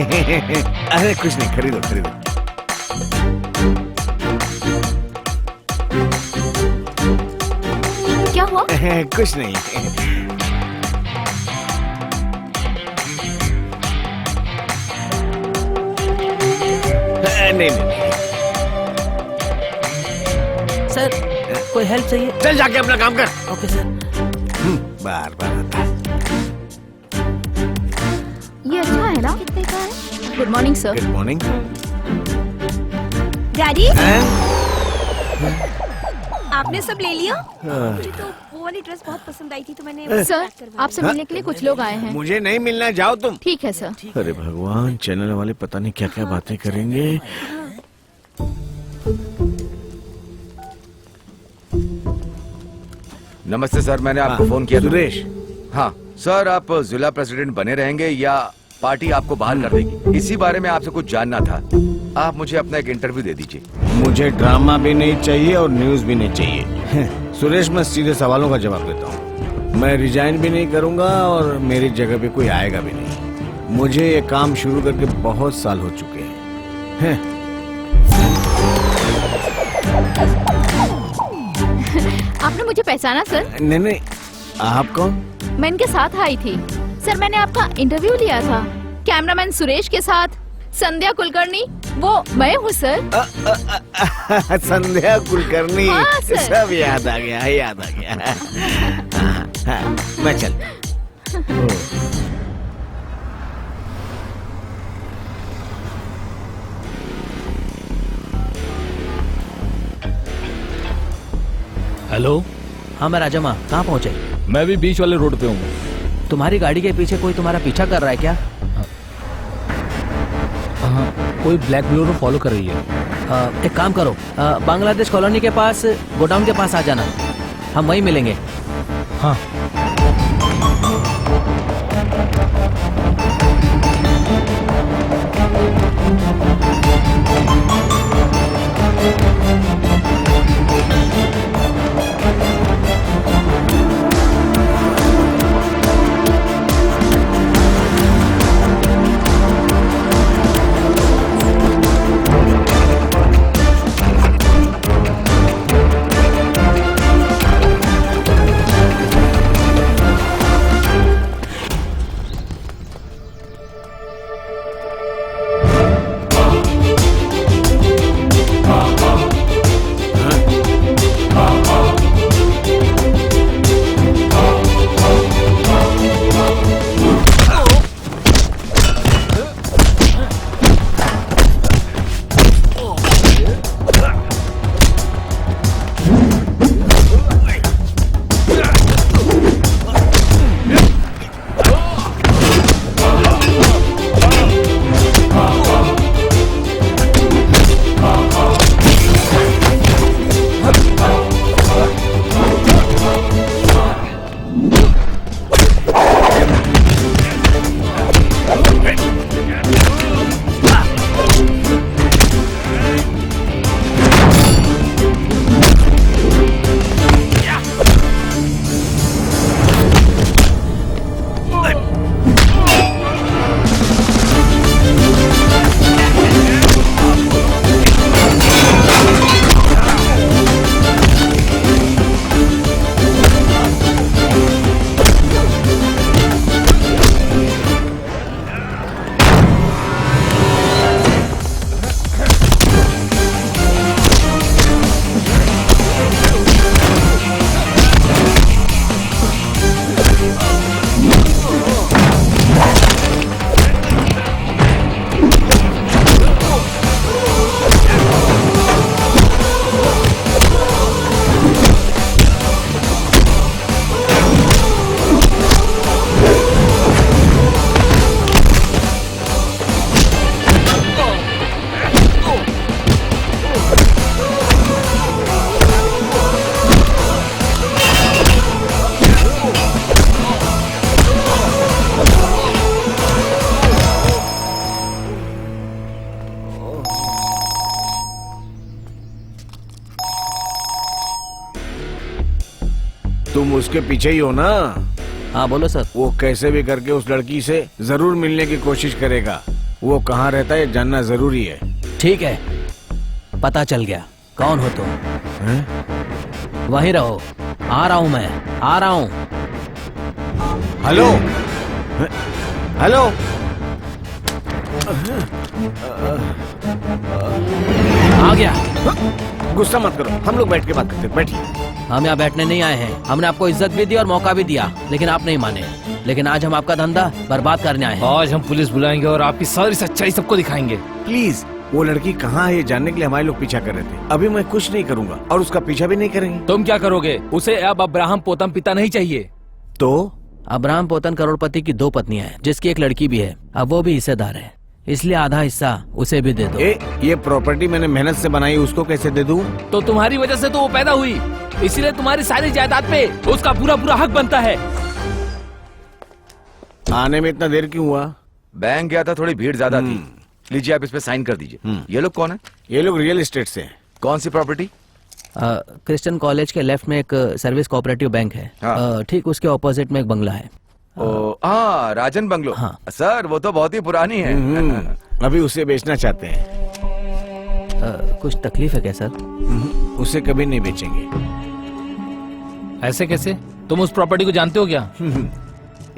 अरे कुछ नहीं, खरीदो खरीदो। क्या हुआ? कुछ नहीं। नहीं नहीं, सर कोई हेल्प चाहिए? चल जाके अपना काम कर। Okay sir. बार बार आता है। ये अच्छा है ना? कितने का है? Good morning sir. Good morning. Daddy, आपने सब ले लिया? मुझे तो वो वाली ड्रेस बहुत पसंद आई थी तो मैंने सर, आपसे मिलने के लिए कुछ लोग आए हैं। मुझे नहीं मिलना, जाओ तुम। ठीक है सर। अरे भगवान, चैनल वाले पता नहीं क्या क्या बातें करेंगे। नमस्ते सर, मैंने आपको फोन किया था। सुरेश, हाँ सर, आप जिला प्रेसिडेंट बने रहेंगे या पार्टी आपको बाहर कर देगी, इसी बारे में आपसे कुछ जानना था। आप मुझे अपना एक इंटरव्यू दे दीजिए। मुझे ड्रामा भी नहीं चाहिए और न्यूज भी नहीं चाहिए। सुरेश, मैं सीधे सवालों का जवाब देता हूँ। मैं रिजाइन भी नहीं करूंगा और मेरी जगह पे कोई आएगा भी नहीं। मुझे ये काम शुरू करके बहुत साल हो चुके हैं। आपने मुझे पहचाना सर? नहीं नहीं, आप कौन? मैं इनके साथ आई थी सर। मैंने आपका इंटरव्यू लिया था कैमरामैन सुरेश के साथ। संध्या कुलकर्णी, वो मैं हूँ सर। संध्या कुलकर्णी। हाँ, सर। सब याद आ गया, याद आ गया। हाँ, मैं चल। हेलो, हाँ मैं राजा माँ, कहाँ पहुँचे? मैं भी बीच वाले रोड पे हूँ। तुम्हारी गाड़ी के पीछे कोई तुम्हारा पीछा कर रहा है क्या? हाँ, कोई ब्लैक बोलेरो फॉलो कर रही है। एक काम करो, बांग्लादेश कॉलोनी के पास गोडाउन के पास आ जाना, हम वहीं मिलेंगे। हाँ। तुम उसके पीछे ही हो ना? हाँ बोलो सर। वो कैसे भी करके उस लड़की से जरूर मिलने की कोशिश करेगा। वो कहाँ रहता है ये जानना जरूरी है। ठीक है, पता चल गया। कौन हो तुम? हैं? वहीं रहो, आ रहा हूं मैं, आ रहा हूं। हेलो हेलो, आ गया। गुस्सा मत करो, हम लोग बैठ के बात करते हैं, बैठिए। हम यहाँ बैठने नहीं आए हैं। हमने आपको इज्जत भी दी और मौका भी दिया, लेकिन आप नहीं माने। लेकिन आज हम आपका धंधा बर्बाद करने आए हैं। आज हम पुलिस बुलाएंगे और आपकी सारी सच्चाई सबको दिखाएंगे। प्लीज, वो लड़की कहाँ है ये जानने के लिए हमारे लोग पीछा कर रहे थे। अभी मैं कुछ नहीं करूंगा और उसका पीछा भी नहीं करेंगे। तुम क्या करोगे? उसे अब अब्राहम पोतम पिता नहीं चाहिए। तो अब्राहम पोतन करोड़पति की 2 पत्नियां हैं, जिसकी एक लड़की भी है। अब वो भी हिस्सेदार है, इसलिए आधा हिस्सा उसे भी दे दो। ये प्रॉपर्टी मैंने मेहनत से बनाई, उसको कैसे दे दूं? तो तुम्हारी वजह से तो वो पैदा हुई, इसीलिए तुम्हारी सारी जायदाद पे उसका पूरा पूरा हक बनता है। आने में इतना देर क्यों हुआ? बैंक गया था, थोड़ी भीड़ ज्यादा थी। लीजिए, आप इस पे साइन कर दीजिए। ये लोग कौन है? ये लोग रियल एस्टेट से हैं। कौन सी प्रॉपर्टी? क्रिश्चियन कॉलेज के लेफ्ट में एक सर्विस कोऑपरेटिव बैंक है। हाँ। ठीक उसके ऑपोजिट में एक बंगला है। हाँ, राजन बंगलो। हाँ। सर, वो तो बहुत ही पुरानी है। अभी उसे बेचना चाहते हैं। कुछ तकलीफ है क्या सर? उसे कभी नहीं बेचेंगे। ऐसे कैसे? तुम उस प्रॉपर्टी को जानते हो क्या?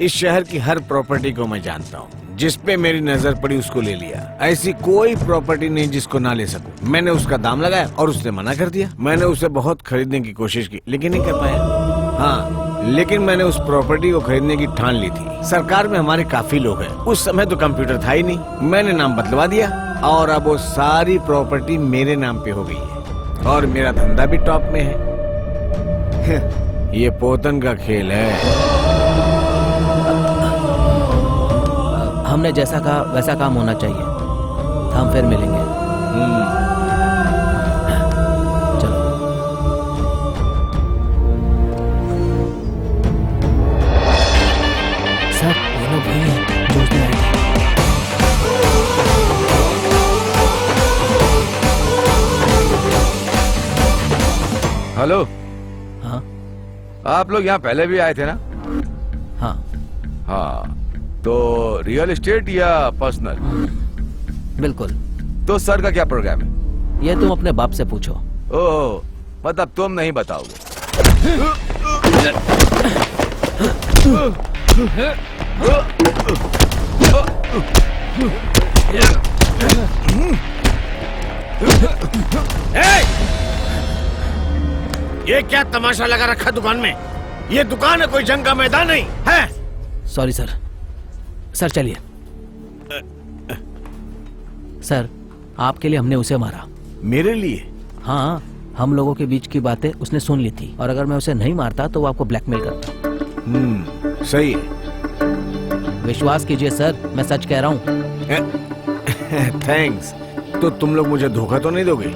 इस शहर की हर प्रॉपर्टी को मैं जानता हूँ। जिस पे मेरी नजर पड़ी उसको ले लिया। ऐसी कोई प्रॉपर्टी नहीं जिसको ना ले सकूं। मैंने उसका दाम लगाया और उसने मना कर दिया। मैंने उसे बहुत खरीदने की कोशिश की, लेकिन नहीं कर पाया। हाँ, लेकिन मैंने उस प्रॉपर्टी को खरीदने की ठान ली थी। सरकार में हमारे काफी लोग हैं। उस समय तो कंप्यूटर था ही नहीं। मैंने नाम बदलवा दिया और अब वो सारी प्रॉपर्टी मेरे नाम पे हो गई है और मेरा धंधा भी टॉप में है। ये पोतन का खेल है। हमने जैसा कहा वैसा काम होना चाहिए। हम फिर मिलेंगे। चलो। सर, ये लोग वही हैं जो उस दिन आए थे। हेलो। हाँ आप लोग यहाँ पहले भी आए थे ना? हाँ हाँ, तो रियल एस्टेट या पर्सनल? बिल्कुल। तो सर का क्या प्रोग्राम है? ये तुम अपने बाप से पूछो। ओह, मतलब तुम नहीं बताओगे? ये क्या तमाशा लगा रखा दुकान में? ये दुकान है, कोई जंग का मैदान नहीं है। Sorry sir. सर चलिए। सर, आपके लिए हमने उसे मारा। मेरे लिए? हाँ, हम लोगों के बीच की बातें उसने सुन ली थी और अगर मैं उसे नहीं मारता तो वो आपको ब्लैकमेल करता। सही है। विश्वास कीजिए सर, मैं सच कह रहा हूँ। थैंक्स। तो तुम लोग मुझे धोखा तो नहीं दोगे?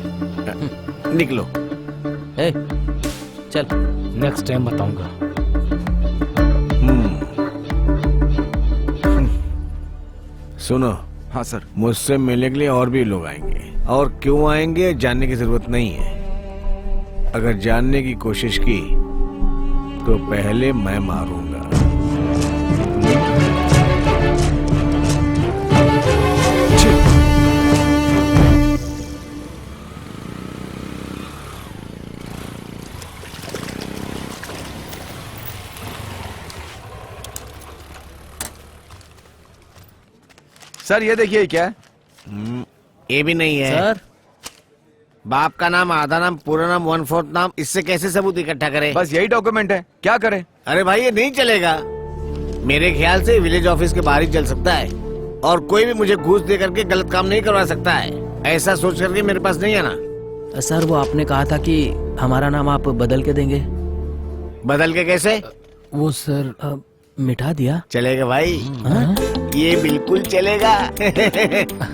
निकलो। ए, चल। नेक्स्ट टाइम बताऊंगा। सुनो। हाँ सर। मुझसे मिलने के लिए और भी लोग आएंगे और क्यों आएंगे जानने की जरूरत नहीं है। अगर जानने की कोशिश की तो पहले मैं मारूंगा। सर, ये देखिए क्या है? ये भी नहीं है। सर, बाप का नाम, आधा नाम, पूरा नाम, 1/4 नाम, इससे कैसे सबूत इकट्ठा करें? बस यही डॉक्यूमेंट है, क्या करें? अरे भाई, ये नहीं चलेगा। मेरे ख्याल से विलेज ऑफिस के बाहर ही चल सकता है और कोई भी मुझे घूस दे करके गलत काम नहीं करवा सकता है। ऐसा सोच करके मेरे पास नहीं आना। सर वो आपने कहा था कि हमारा नाम आप बदल के देंगे। बदल के कैसे? वो सर मिटा दिया। चलेगा भाई। ये बिल्कुल चलेगा।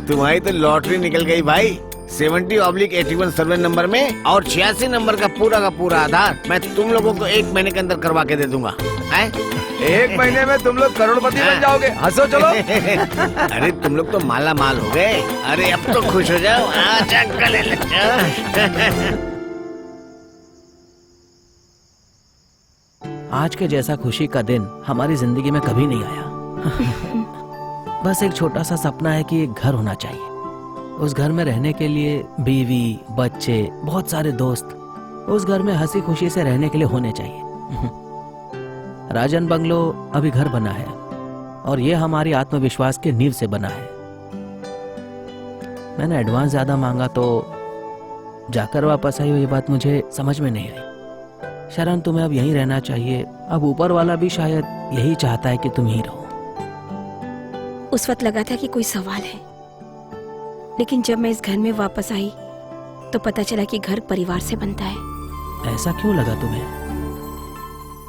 तुम्हारी तो लॉटरी निकल गई भाई। 70/81 सर्वे नंबर में और 86 नंबर का पूरा आधार मैं तुम लोगों को 1 महीने के अंदर करवा के दे दूंगा। 1 महीने में तुम लोग करोड़पति बन जाओगे। हंसो चलो। अरे तुम लोग तो माला माल हो गए। अरे अब तो खुश हो जाओ। गले लग जाओ। आज के जैसा खुशी का दिन हमारी जिंदगी में कभी नहीं आया। बस एक छोटा सा सपना है कि एक घर होना चाहिए। उस घर में रहने के लिए बीवी, बच्चे, बहुत सारे दोस्त, उस घर में हंसी खुशी से रहने के लिए होने चाहिए। राजन बंगलो अभी घर बना है और ये हमारी आत्मविश्वास के नींव से बना है। मैंने एडवांस ज्यादा मांगा तो जाकर वापस आई, ये बात मुझे समझ में नहीं आई। शरण, तुम्हें अब यहीं रहना चाहिए। अब ऊपर वाला भी शायद यही चाहता है कि तुम यहीं रहो। उस वक्त लगा था कि कोई सवाल है, लेकिन जब मैं इस घर में वापस आई तो पता चला कि घर परिवार से बनता है। ऐसा क्यों लगा तुम्हें?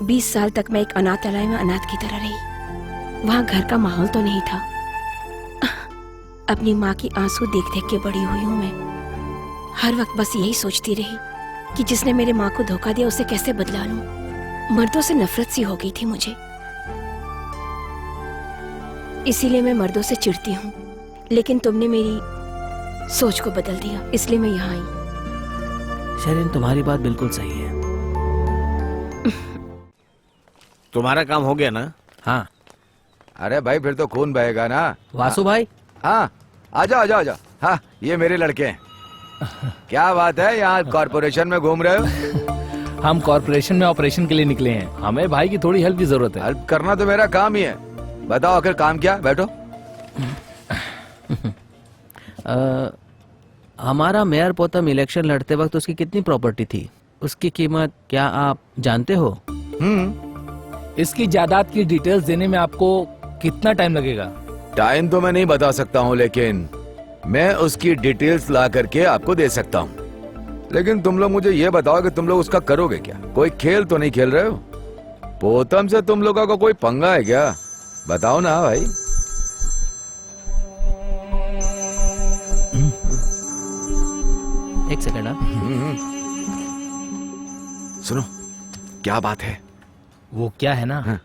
20 साल तक मैं एक अनाथालय में अनाथ की तरह रही। वहां घर का माहौल तो नहीं था। अपनी माँ की आंसू देख देख के बड़ी हुई हूं मैं। हर वक्त बस यही सोचती रही कि जिसने मेरे माँ को धोखा दिया उसे कैसे बदला लूं। मर्दों से नफरत सी हो गई थी मुझे, इसीलिए मैं मर्दों से चिढ़ती हूँ। लेकिन तुमने मेरी सोच को बदल दिया, इसलिए मैं यहाँ आई। शरीन, तुम्हारी बात बिल्कुल सही है। तुम्हारा काम हो गया ना? हाँ। अरे भाई फिर तो खून बहेगा ना। वासु भाई। हाँ, आजा आजा आजा। हाँ, ये मेरे लड़के हैं। क्या बात है, यहाँ कॉर्पोरेशन में घूम रहे हो? हम कॉर्पोरेशन में ऑपरेशन के लिए निकले हैं। हमें भाई की थोड़ी हेल्प की जरूरत है। हेल्प करना तो मेरा काम ही है। बताओ आखिर काम क्या? बैठो। हमारा मेयर पोतम इलेक्शन लड़ते वक्त उसकी कितनी प्रॉपर्टी थी, उसकी कीमत क्या आप जानते हो? इसकी जायदाद की डिटेल्स देने में आपको कितना टाइम लगेगा? टाइम तो मैं नहीं बता सकता हूँ, लेकिन मैं उसकी डिटेल्स ला करके आपको दे सकता हूँ। लेकिन तुम लोग मुझे ये बताओ कि तुम लोग उसका करोगे क्या? कोई खेल तो नहीं खेल रहे हो? पोतम से तुम लोगों का कोई पंगा है क्या? बताओ ना भाई। एक सेकंड। सुनो, क्या बात है? वो क्या है ना हाँ।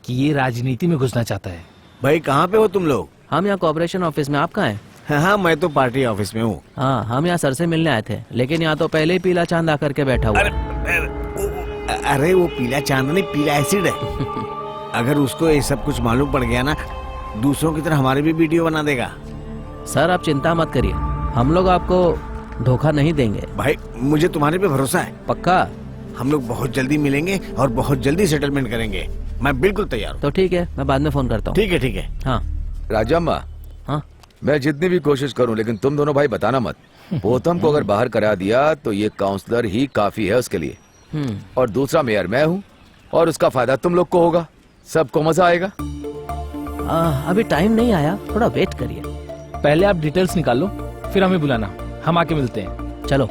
कि ये राजनीति में घुसना चाहता है। भाई कहाँ पे हो तुम लोग? हम यहाँ कॉर्पोरेशन ऑफिस में। आप कहाँ हैं? हाँ, मैं तो पार्टी ऑफिस में हूँ। हाँ, हम यहाँ सर से मिलने आए थे, लेकिन यहाँ तो पहले ही पीला चांद आकर के बैठा हुआ है। अरे वो पीला चांद नहीं, पीला एसिड है। अगर उसको ये सब कुछ मालूम पड़ गया ना, दूसरों की तरह हमारे भी वीडियो बना देगा। सर आप चिंता मत करिए, हम लोग आपको धोखा नहीं देंगे। भाई मुझे तुम्हारे पे भरोसा है। पक्का? हम लोग बहुत जल्दी मिलेंगे और बहुत जल्दी सेटलमेंट करेंगे। मैं बिल्कुल तैयार हूँ। तो ठीक है, मैं बाद में फोन करता हूँ। ठीक है, ठीक है। हाँ राजम्मा, हाँ। मैं जितनी भी कोशिश करूं, लेकिन तुम दोनों भाई बताना मत। पोतम को अगर बाहर करा दिया तो ये काउंसलर ही काफी है उसके लिए। और दूसरा मेयर मैं हूँ और उसका फायदा तुम लोग को होगा, सबको मजा आएगा। अभी टाइम नहीं आया, थोड़ा वेट करिए। पहले आप डिटेल्स निकाल लो, फिर हमें बुलाना, हम आके मिलते हैं। चलो।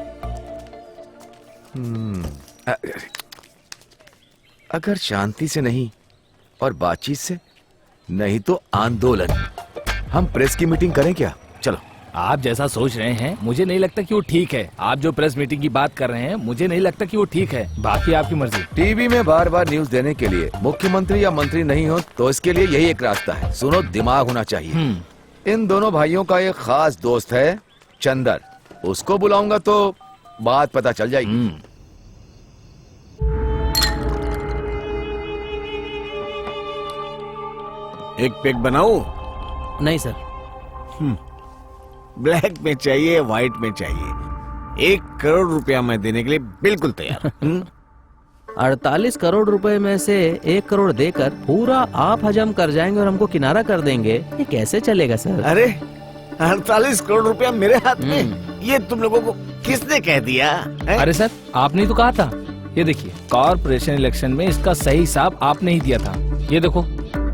अगर शांति से नहीं और बातचीत से, नहीं तो आंदोलन। हम प्रेस की मीटिंग करें क्या? चलो। आप जैसा सोच रहे हैं मुझे नहीं लगता कि वो ठीक है। आप जो प्रेस मीटिंग की बात कर रहे हैं मुझे नहीं लगता कि वो ठीक है। बाकी आपकी मर्जी। टीवी में बार बार न्यूज देने के लिए मुख्यमंत्री या मंत्री नहीं हो तो इसके लिए यही एक रास्ता है। सुनो, दिमाग होना चाहिए। इन दोनों भाइयों का एक खास दोस्त है चंदर, उसको बुलाऊंगा तो बात पता चल जाएगी। एक पैक बनाऊं? नहीं सर। ब्लैक में चाहिए, व्हाइट में चाहिए। 1 करोड़ रुपया मैं देने के लिए बिल्कुल तैयार हूं। 48 करोड़ रुपए में से 1 करोड़ देकर पूरा आप हजम कर जाएंगे और हमको किनारा कर देंगे, ये कैसे चलेगा सर? अरे 48 करोड़ रुपया मेरे हाथ में, ये तुम लोगों को किसने कह दिया है? अरे सर, आपने ही तो कहा था। ये देखिए, कॉर्पोरेशन इलेक्शन में इसका सही हिसाब आपने ही दिया था। ये देखो।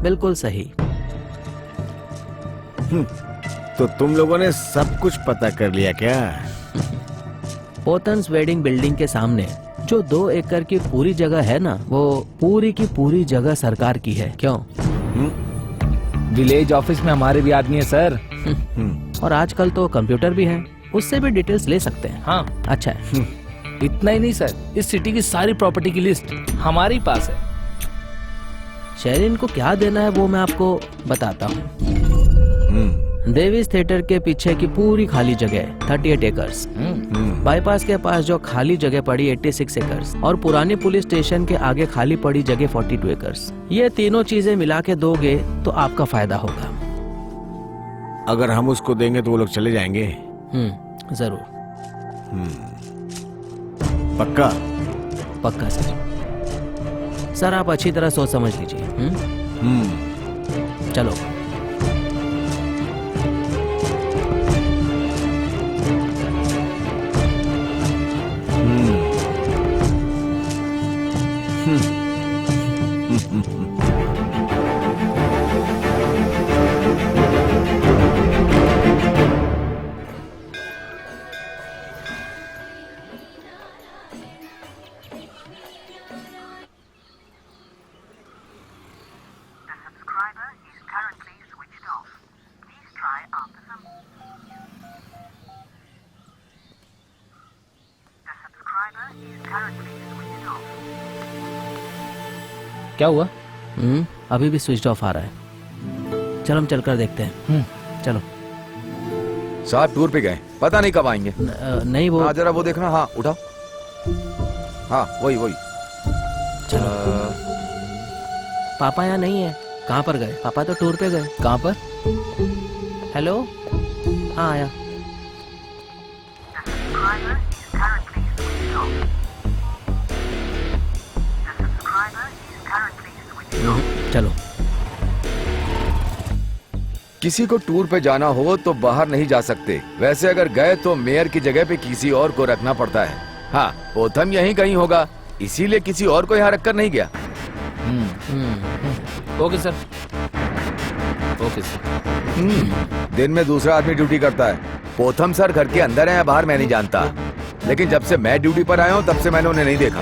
बिल्कुल सही। तो तुम लोगों ने सब कुछ पता कर लिया क्या? पोतन्स वेडिंग बिल्डिंग के सामने जो 2 एकड़ की पूरी जगह है ना, वो पूरी की पूरी जगह सरकार की है। क्यों? विलेज ऑफिस में हमारे भी आदमी है सर। और आजकल तो कंप्यूटर भी है, उससे भी डिटेल्स ले सकते हैं। हाँ। अच्छा है। इतना ही नहीं सर, इस सिटी की सारी प्रॉपर्टी की लिस्ट हमारे पास है। शेरिन को क्या देना है वो मैं आपको बताता हूँ। देवीज थिएटर के पीछे की पूरी खाली जगह 38 एकर्स, बाईपास के पास जो खाली जगह पड़ी 86 एकर्स, और पुरानी पुलिस स्टेशन के आगे खाली पड़ी जगह 42 एकर्स। ये तीनों चीजें मिला के दोगे तो आपका फायदा होगा। अगर हम उसको देंगे तो वो लोग चले जाएंगे। जरूर। पक्का? पक्का सर। सर आप अच्छी तरह सोच समझ लीजिए। चलो। क्या हुआ? अभी भी स्विच ऑफ आ रहा है। चलो हम चलकर देखते हैं। चलो। साहब टूर पे गए, पता नहीं कब आएंगे। नहीं वो हाँ जरा वो देखना। हाँ उठाओ। हाँ वही वही। चलो। पापा यहाँ नहीं है। कहाँ पर गए? पापा तो टूर पे गए। कहाँ पर? हेलो। हाँ आया। चलो। किसी को टूर पे जाना हो तो बाहर नहीं जा सकते। वैसे अगर गए तो मेयर की जगह पे किसी और को रखना पड़ता है। हाँ पोथम यहीं कहीं होगा, इसीलिए किसी और को यहाँ रखकर नहीं गया। Okay sir. Okay sir. दिन में दूसरा आदमी ड्यूटी करता है। पोथम सर घर के अंदर है या बाहर मैं नहीं जानता, लेकिन जब से मैं ड्यूटी पर आया हूँ तब से मैंने उन्हें नहीं देखा।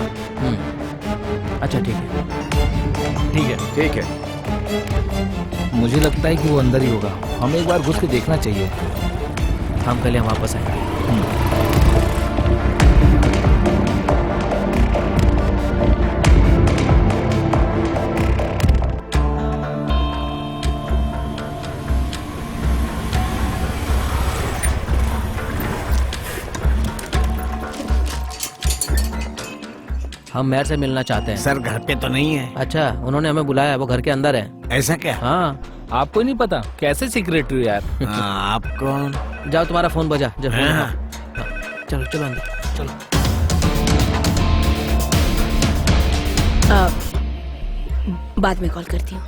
अच्छा ठीक है। ठीक है। ठीक है। मुझे लगता है कि वो अंदर ही होगा। हमें एक बार घुस के देखना चाहिए। हम कल यहाँ वापस आएंगे। हम मेयर से मिलना चाहते हैं। सर घर पे तो नहीं है। अच्छा उन्होंने हमें बुलाया है, वो घर के अंदर है। ऐसा क्या? हाँ। आपको नहीं पता? कैसे सेक्रेटरी यार। आप कौन? जाओ तुम्हारा फोन बजा। जब फोन हाँ। हाँ। चलो चलो अंदर चलो। बाद में कॉल करती हूँ।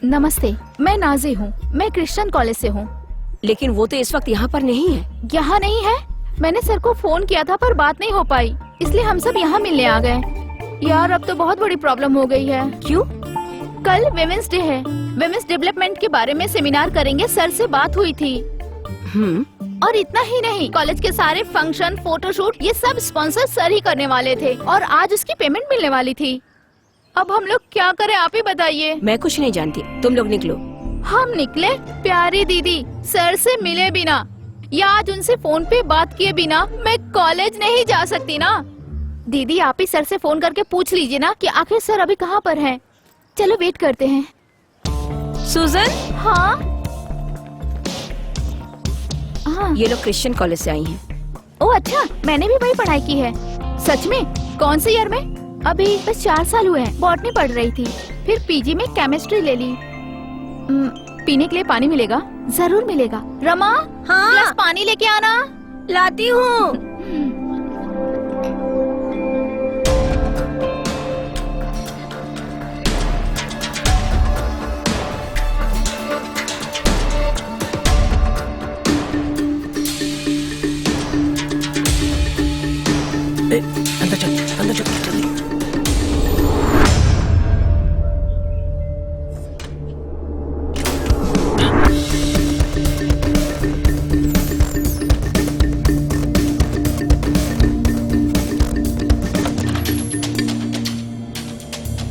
नमस्ते, मैं नाजी हूँ। मैं क्रिश्चियन कॉलेज से हूँ। लेकिन वो तो इस वक्त यहाँ पर नहीं है। यहाँ नहीं है? मैंने सर को फोन किया था पर बात नहीं हो पाई, इसलिए हम सब यहाँ मिलने आ गए। यार अब तो बहुत बड़ी प्रॉब्लम हो गई है। क्यों? कल विमेंस डे है। विमेंस डेवलपमेंट के बारे में सेमिनार करेंगे, सर से बात हुई थी। और इतना ही नहीं, कॉलेज के सारे फंक्शन, फोटोशूट ये सब स्पॉन्सर सर ही करने वाले थे और आज उसकी पेमेंट मिलने वाली थी। अब हम लोग क्या करें, आप ही बताइए। मैं कुछ नहीं जानती, तुम लोग निकलो। हम निकले? प्यारी दीदी, सर से मिले बिना या आज उनसे फोन पे बात किए बिना मैं कॉलेज नहीं जा सकती ना। दीदी आप ही सर से फोन करके पूछ लीजिए ना कि आखिर सर अभी कहाँ पर हैं। चलो वेट करते हैं। सुजन। हाँ हाँ। ये लोग क्रिश्चियन कॉलेज से आई हैं। ओह अच्छा, मैंने भी वही पढ़ाई की है। सच में? कौन से ईयर में? अभी बस 4 साल हुए हैं। बॉटनी पढ़ रही थी, फिर पीजी में केमिस्ट्री ले ली। पीने के लिए पानी मिलेगा? जरूर मिलेगा। रमा, हाँ ग्लास पानी लेके आना। लाती हूँ। अंदर चल जल्दी।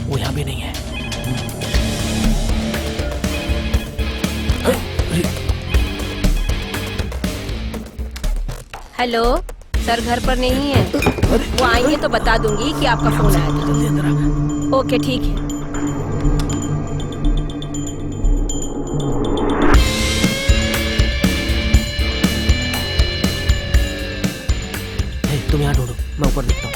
वो यहाँ भी नहीं है। हेलो, सर घर पर नहीं है। वो आएंगे तो बता दूंगी कि आपका फोन आया था। जल्दी अंदर आ। ओके ठीक है। तुम यहाँ ढूंढो, मैं ऊपर देखता हूँ।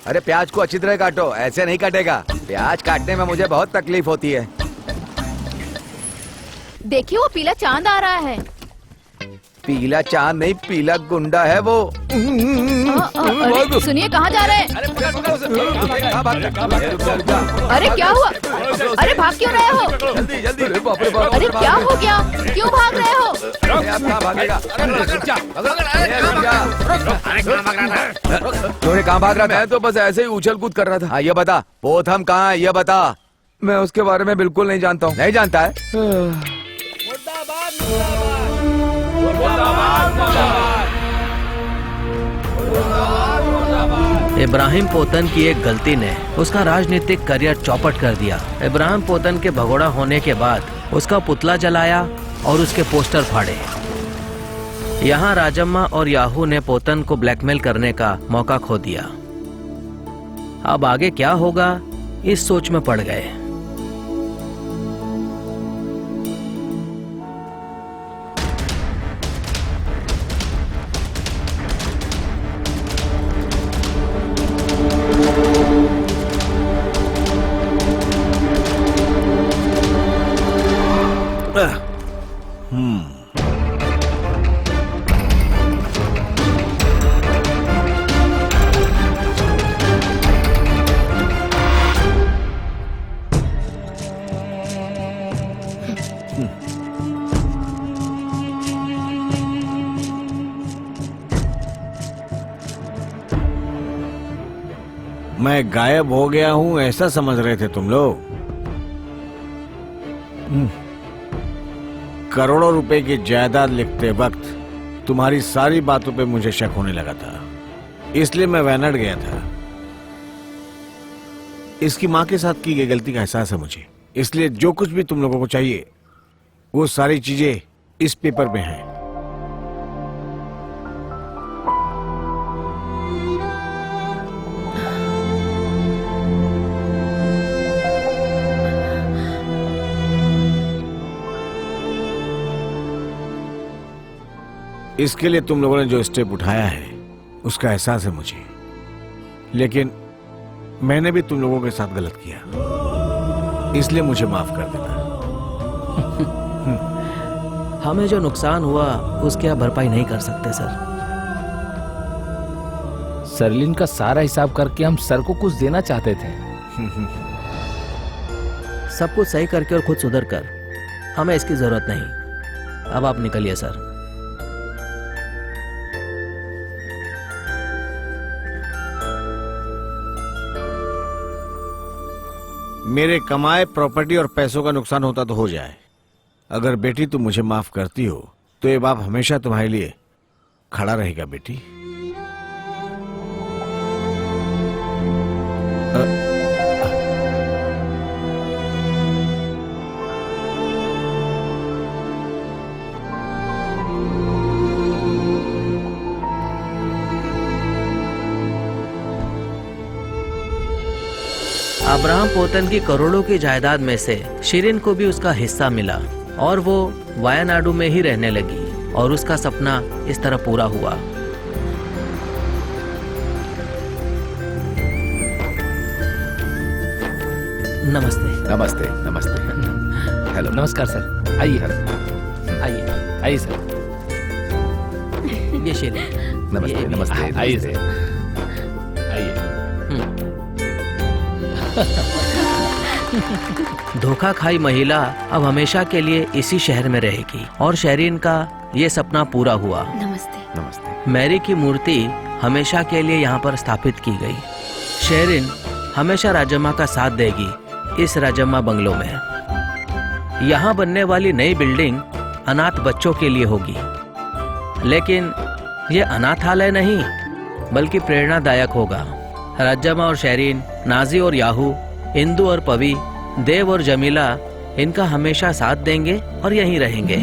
अरे प्याज को अच्छी तरह काटो, ऐसे नहीं कटेगा। प्याज काटने में मुझे बहुत तकलीफ होती है। देखिए वो पीला चांद आ रहा है। पीला चांद नहीं, पीला गुंडा है वो। अरे सुनिए, कहाँ जा रहे हैं? अरे क्या हुआ? अरे भाग क्यों रहे हो? जल्दी जल्दी। अरे बाप रे बाप। अरे क्या हो गया? क्यों भाग रहे हो? आप कहाँ भागेगा? तूने कहाँ भाग रहा था? मैं तो बस ऐसे ही उछल कूद कर रहा था। हाँ ये बता, पोथम कहाँ है ये बता। मैं उसके बारे में बिल्कुल नहीं जानता हूँ। नहीं जानता है? इब्राहिम पोतन की एक गलती ने उसका राजनीतिक करियर चौपट कर दिया। इब्राहिम पोतन के भगोड़ा होने के बाद उसका पुतला जलाया और उसके पोस्टर फाड़े। यहाँ राजम्मा और याहू ने पोतन को ब्लैकमेल करने का मौका खो दिया। अब आगे क्या होगा इस सोच में पड़ गए। मैं गायब हो गया हूं ऐसा समझ रहे थे तुम लोग? करोड़ों रुपए की जायदाद लिखते वक्त तुम्हारी सारी बातों पे मुझे शक होने लगा था, इसलिए मैं वायनाड गया था। इसकी मां के साथ की गई गलती का एहसास है मुझे, इसलिए जो कुछ भी तुम लोगों को चाहिए वो सारी चीजें इस पेपर में हैं। इसके लिए तुम लोगों ने जो स्टेप उठाया है उसका एहसास है मुझे, लेकिन मैंने भी तुम लोगों के साथ गलत किया, इसलिए मुझे माफ कर देना। हमें जो नुकसान हुआ उसकी आप भरपाई नहीं कर सकते सर। सरलिन का सारा हिसाब करके हम सर को कुछ देना चाहते थे। सब कुछ सही करके और खुद सुधर कर, हमें इसकी जरूरत नहीं। अब आप निकलिए सर। मेरे कमाए प्रॉपर्टी और पैसों का नुकसान होता तो हो जाए, अगर बेटी तुम मुझे माफ करती हो तो ये बाप हमेशा तुम्हारे लिए खड़ा रहेगा बेटी। अब्राहम पोतन की करोड़ों की जायदाद में से शिरीन को भी उसका हिस्सा मिला और वो वायनाडू में ही रहने लगी और उसका सपना इस तरह पूरा हुआ। नमस्ते। नमस्ते। नमस्ते। हेलो। नमस्कार सर। आइए आइए आइए सर। ये शिरीन। नमस्ते। नमस्ते। आइए सर। आइए। धोखा खाई महिला अब हमेशा के लिए इसी शहर में रहेगी और शेरीन का ये सपना पूरा हुआ। नमस्ते। नमस्ते। मैरी की मूर्ति हमेशा के लिए यहाँ पर स्थापित की गई। शेरीन हमेशा राजम्मा का साथ देगी इस राजम्मा बंगलो में। यहाँ बनने वाली नई बिल्डिंग अनाथ बच्चों के लिए होगी, लेकिन ये अनाथालय नहीं बल्कि प्रेरणादायक होगा। राजम्मा और शेरीन, नाजी और याहू, इंदु और पवी, देव और जमीला इनका हमेशा साथ देंगे और यहीं रहेंगे।